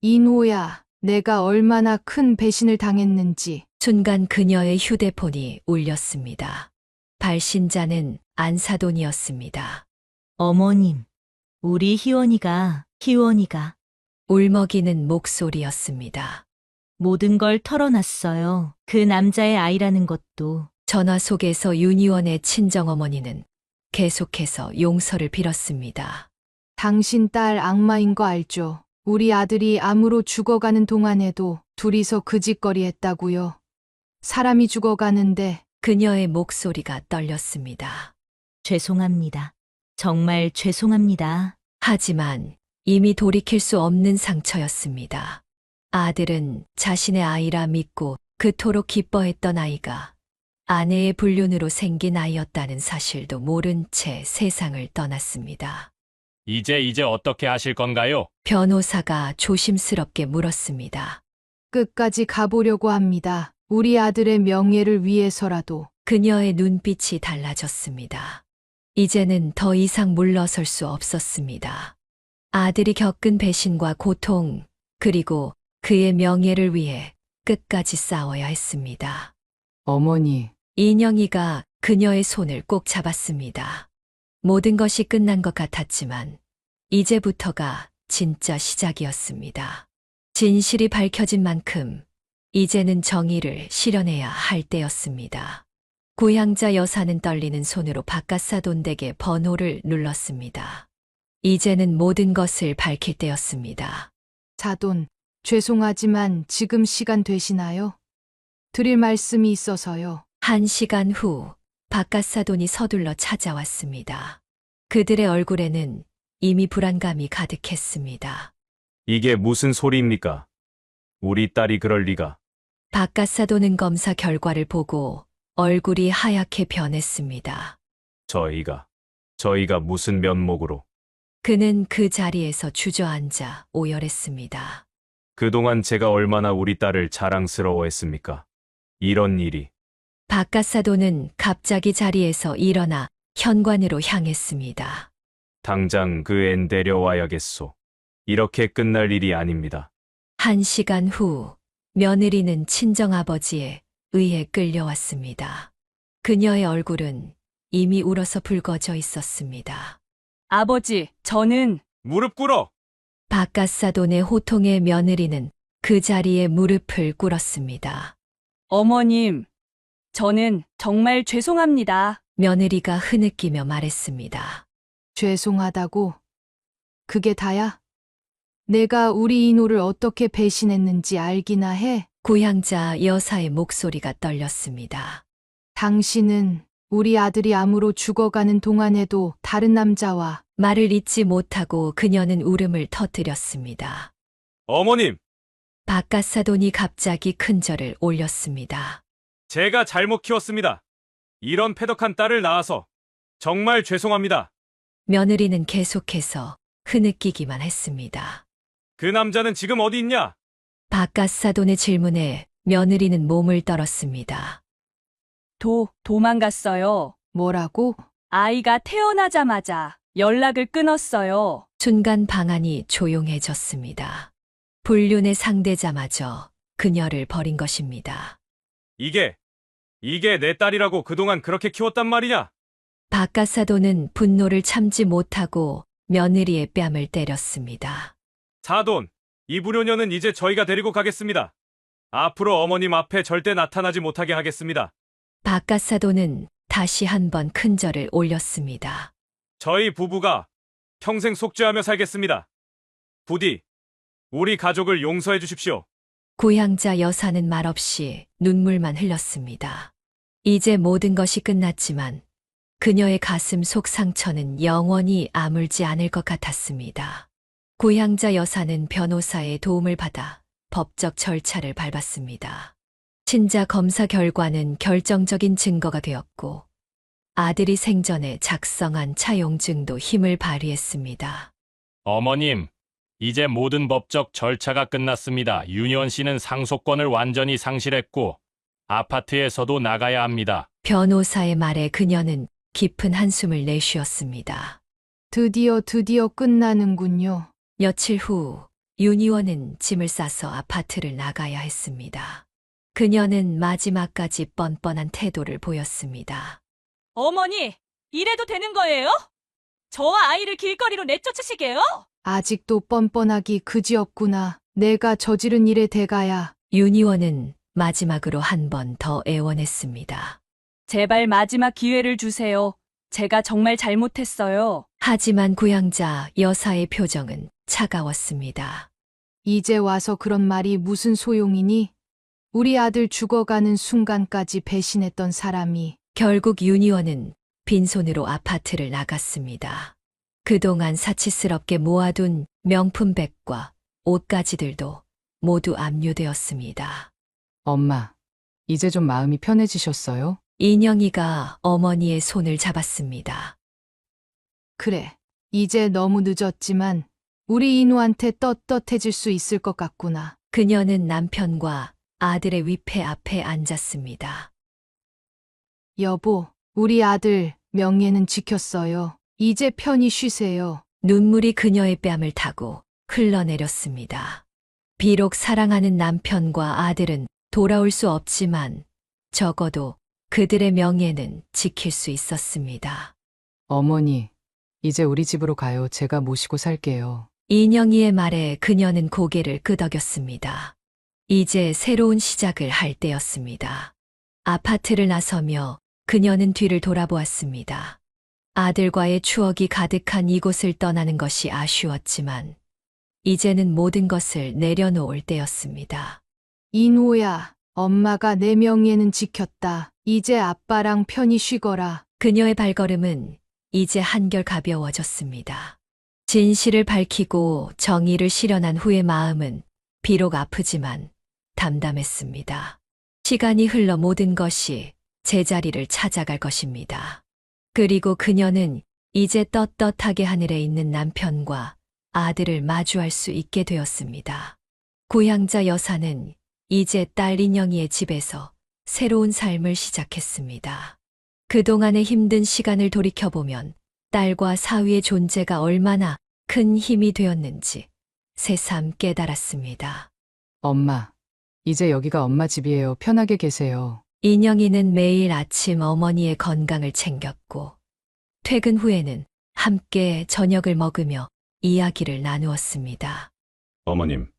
이노야, 내가 얼마나 큰 배신을 당했는지. 순간 그녀의 휴대폰이 울렸습니다. 발신자는 안사돈이었습니다. 어머님, 우리 희원이가 울먹이는 목소리였습니다. 모든 걸 털어놨어요. 그 남자의 아이라는 것도. 전화 속에서 윤희원의 친정어머니는 계속해서 용서를 빌었습니다. 당신 딸 악마인 거 알죠? 우리 아들이 암으로 죽어가는 동안에도 둘이서 그 짓거리 했다고요. 사람이 죽어가는데. 그녀의 목소리가 떨렸습니다. 죄송합니다. 정말 죄송합니다. 하지만 이미 돌이킬 수 없는 상처였습니다. 아들은 자신의 아이라 믿고 그토록 기뻐했던 아이가 아내의 불륜으로 생긴 아이였다는 사실도 모른 채 세상을 떠났습니다. 이제 어떻게 하실 건가요? 변호사가 조심스럽게 물었습니다. 끝까지 가보려고 합니다. 우리 아들의 명예를 위해서라도. 그녀의 눈빛이 달라졌습니다. 이제는 더 이상 물러설 수 없었습니다. 아들이 겪은 배신과 고통, 그리고 그의 명예를 위해 끝까지 싸워야 했습니다. 어머니. 인영이가 그녀의 손을 꼭 잡았습니다. 모든 것이 끝난 것 같았지만 이제부터가 진짜 시작이었습니다. 진실이 밝혀진 만큼 이제는 정의를 실현해야 할 때였습니다. 고향자 여사는 떨리는 손으로 바깥사돈 댁의 번호를 눌렀습니다. 이제는 모든 것을 밝힐 때였습니다. 사돈, 죄송하지만 지금 시간 되시나요? 드릴 말씀이 있어서요. 1시간 후 바깥사돈이 서둘러 찾아왔습니다. 그들의 얼굴에는 이미 불안감이 가득했습니다. 이게 무슨 소리입니까? 우리 딸이 그럴 리가. 바깥사돈은 검사 결과를 보고 얼굴이 하얗게 변했습니다. 저희가 무슨 면목으로. 그는 그 자리에서 주저앉아 오열했습니다. 그동안 제가 얼마나 우리 딸을 자랑스러워했습니까? 이런 일이. 바깥사돈은 갑자기 자리에서 일어나 현관으로 향했습니다. 당장 그 앤 데려와야겠소. 이렇게 끝날 일이 아닙니다. 1시간 후 며느리는 친정아버지에 의해 끌려왔습니다. 그녀의 얼굴은 이미 울어서 붉어져 있었습니다. 아버지, 저는 무릎 꿇어! 바깥사돈의 호통에 며느리는 그 자리에 무릎을 꿇었습니다. 어머님, 저는 정말 죄송합니다. 며느리가 흐느끼며 말했습니다. 죄송하다고? 그게 다야? 내가 우리 이노를 어떻게 배신했는지 알기나 해? 고향자 여사의 목소리가 떨렸습니다. 당신은 우리 아들이 암으로 죽어가는 동안에도 다른 남자와. 말을 잇지 못하고 그녀는 울음을 터뜨렸습니다. 어머님! 바깥사돈이 갑자기 큰 절을 올렸습니다. 제가 잘못 키웠습니다. 이런 패덕한 딸을 낳아서 정말 죄송합니다. 며느리는 계속해서 흐느끼기만 했습니다. 그 남자는 지금 어디 있냐? 바깥사돈의 질문에 며느리는 몸을 떨었습니다. 도망갔어요. 뭐라고? 아이가 태어나자마자 연락을 끊었어요. 순간 방안이 조용해졌습니다. 불륜의 상대자마저 그녀를 버린 것입니다. 이게 내 딸이라고 그동안 그렇게 키웠단 말이냐? 바깥사돈은 분노를 참지 못하고 며느리의 뺨을 때렸습니다. 사돈, 이 불효녀는 이제 저희가 데리고 가겠습니다. 앞으로 어머님 앞에 절대 나타나지 못하게 하겠습니다. 바깥사돈은 다시 한번 큰절을 올렸습니다. 저희 부부가 평생 속죄하며 살겠습니다. 부디 우리 가족을 용서해 주십시오. 고향자 여사는 말없이 눈물만 흘렸습니다. 이제 모든 것이 끝났지만 그녀의 가슴 속 상처는 영원히 아물지 않을 것 같았습니다. 고향자 여사는 변호사의 도움을 받아 법적 절차를 밟았습니다. 친자 검사 결과는 결정적인 증거가 되었고 아들이 생전에 작성한 차용증도 힘을 발휘했습니다. 어머님, 이제 모든 법적 절차가 끝났습니다. 윤희원 씨는 상속권을 완전히 상실했고 아파트에서도 나가야 합니다. 변호사의 말에 그녀는 깊은 한숨을 내쉬었습니다. 드디어 끝나는군요. 며칠 후 윤희원은 짐을 싸서 아파트를 나가야 했습니다. 그녀는 마지막까지 뻔뻔한 태도를 보였습니다. 어머니, 이래도 되는 거예요? 저와 아이를 길거리로 내쫓으시게요? 아직도 뻔뻔하기 그지없구나. 내가 저지른 일의 대가야. 윤희원은 마지막으로 한 번 더 애원했습니다. 제발 마지막 기회를 주세요. 제가 정말 잘못했어요. 하지만 고향자 여사의 표정은 차가웠습니다. 이제 와서 그런 말이 무슨 소용이니? 우리 아들 죽어가는 순간까지 배신했던 사람이. 결국 윤희원은 빈손으로 아파트를 나갔습니다. 그동안 사치스럽게 모아둔 명품백과 옷가지들도 모두 압류되었습니다. 엄마, 이제 좀 마음이 편해지셨어요? 인영이가 어머니의 손을 잡았습니다. 그래, 이제 너무 늦었지만 우리 인우한테 떳떳해질 수 있을 것 같구나. 그녀는 남편과 아들의 위패 앞에 앉았습니다. 여보, 우리 아들 명예는 지켰어요. 이제 편히 쉬세요. 눈물이 그녀의 뺨을 타고 흘러내렸습니다. 비록 사랑하는 남편과 아들은 돌아올 수 없지만 적어도 그들의 명예는 지킬 수 있었습니다. 어머니, 이제 우리 집으로 가요. 제가 모시고 살게요. 인영이의 말에 그녀는 고개를 끄덕였습니다. 이제 새로운 시작을 할 때였습니다. 아파트를 나서며 그녀는 뒤를 돌아보았습니다. 아들과의 추억이 가득한 이곳을 떠나는 것이 아쉬웠지만 이제는 모든 것을 내려놓을 때였습니다. 인호야, 엄마가 내 명예는 지켰다. 이제 아빠랑 편히 쉬거라. 그녀의 발걸음은 이제 한결 가벼워졌습니다. 진실을 밝히고 정의를 실현한 후의 마음은 비록 아프지만 담담했습니다. 시간이 흘러 모든 것이 제자리를 찾아갈 것입니다. 그리고 그녀는 이제 떳떳하게 하늘에 있는 남편과 아들을 마주할 수 있게 되었습니다. 고향자 여사는 이제 딸 인영이의 집에서 새로운 삶을 시작했습니다. 그동안의 힘든 시간을 돌이켜보면 딸과 사위의 존재가 얼마나 큰 힘이 되었는지 새삼 깨달았습니다. 엄마, 이제 여기가 엄마 집이에요. 편하게 계세요. 인영이는 매일 아침 어머니의 건강을 챙겼고 퇴근 후에는 함께 저녁을 먹으며 이야기를 나누었습니다. 어머님,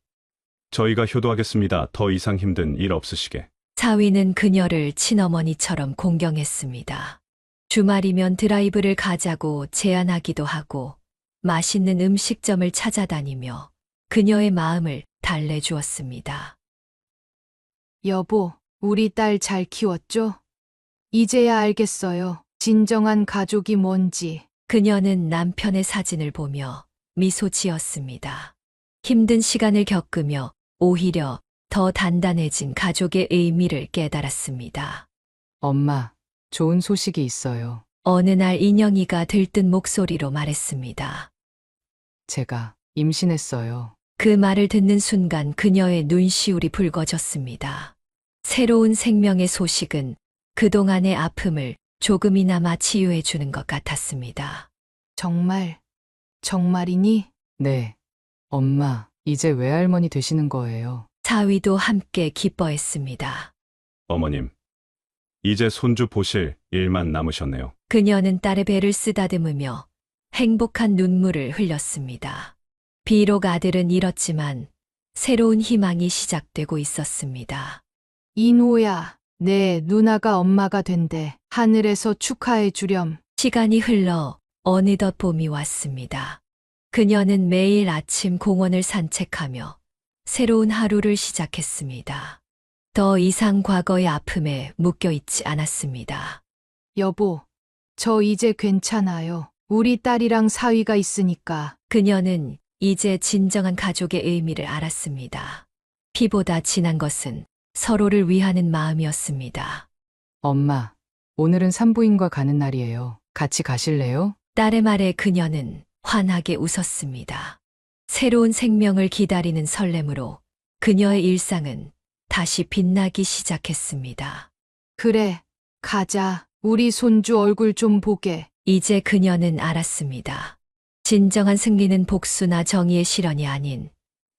저희가 효도하겠습니다. 더 이상 힘든 일 없으시게. 사위는 그녀를 친어머니처럼 공경했습니다. 주말이면 드라이브를 가자고 제안하기도 하고 맛있는 음식점을 찾아다니며 그녀의 마음을 달래주었습니다. 여보, 우리 딸 잘 키웠죠? 이제야 알겠어요. 진정한 가족이 뭔지. 그녀는 남편의 사진을 보며 미소 지었습니다. 힘든 시간을 겪으며 오히려 더 단단해진 가족의 의미를 깨달았습니다. 엄마, 좋은 소식이 있어요. 어느 날 인영이가 들뜬 목소리로 말했습니다. 제가 임신했어요. 그 말을 듣는 순간 그녀의 눈시울이 붉어졌습니다. 새로운 생명의 소식은 그동안의 아픔을 조금이나마 치유해 주는 것 같았습니다. 정말이니? 네. 엄마, 이제 외할머니 되시는 거예요. 사위도 함께 기뻐했습니다. 어머님, 이제 손주 보실 일만 남으셨네요. 그녀는 딸의 배를 쓰다듬으며 행복한 눈물을 흘렸습니다. 비록 아들은 잃었지만 새로운 희망이 시작되고 있었습니다. 인호야, 내 누나가 엄마가 된대. 하늘에서 축하해 주렴. 시간이 흘러 어느덧 봄이 왔습니다. 그녀는 매일 아침 공원을 산책하며 새로운 하루를 시작했습니다. 더 이상 과거의 아픔에 묶여있지 않았습니다. 여보, 저 이제 괜찮아요. 우리 딸이랑 사위가 있으니까. 그녀는 이제 진정한 가족의 의미를 알았습니다. 피보다 진한 것은 서로를 위하는 마음이었습니다. 엄마, 오늘은 산부인과 가는 날이에요. 같이 가실래요? 딸의 말에 그녀는 환하게 웃었습니다. 새로운 생명을 기다리는 설렘으로 그녀의 일상은 다시 빛나기 시작했습니다. 그래, 가자. 우리 손주 얼굴 좀 보게. 이제 그녀는 알았습니다. 진정한 승리는 복수나 정의의 실현이 아닌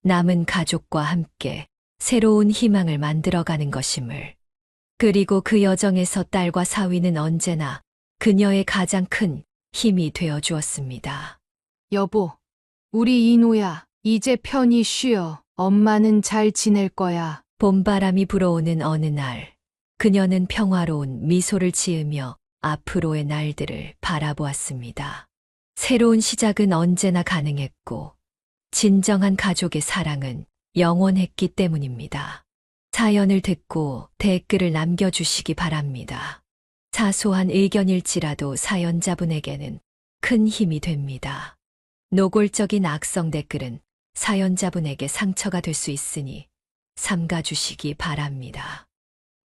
남은 가족과 함께 새로운 희망을 만들어가는 것임을. 그리고 그 여정에서 딸과 사위는 언제나 그녀의 가장 큰 힘이 되어 주었습니다. 여보, 우리 이노야, 이제 편히 쉬어. 엄마는 잘 지낼 거야. 봄바람이 불어오는 어느 날, 그녀는 평화로운 미소를 지으며 앞으로의 날들을 바라보았습니다. 새로운 시작은 언제나 가능했고, 진정한 가족의 사랑은 영원했기 때문입니다. 사연을 듣고 댓글을 남겨주시기 바랍니다. 사소한 의견일지라도 사연자분에게는 큰 힘이 됩니다. 노골적인 악성 댓글은 사연자분에게 상처가 될 수 있으니 삼가주시기 바랍니다.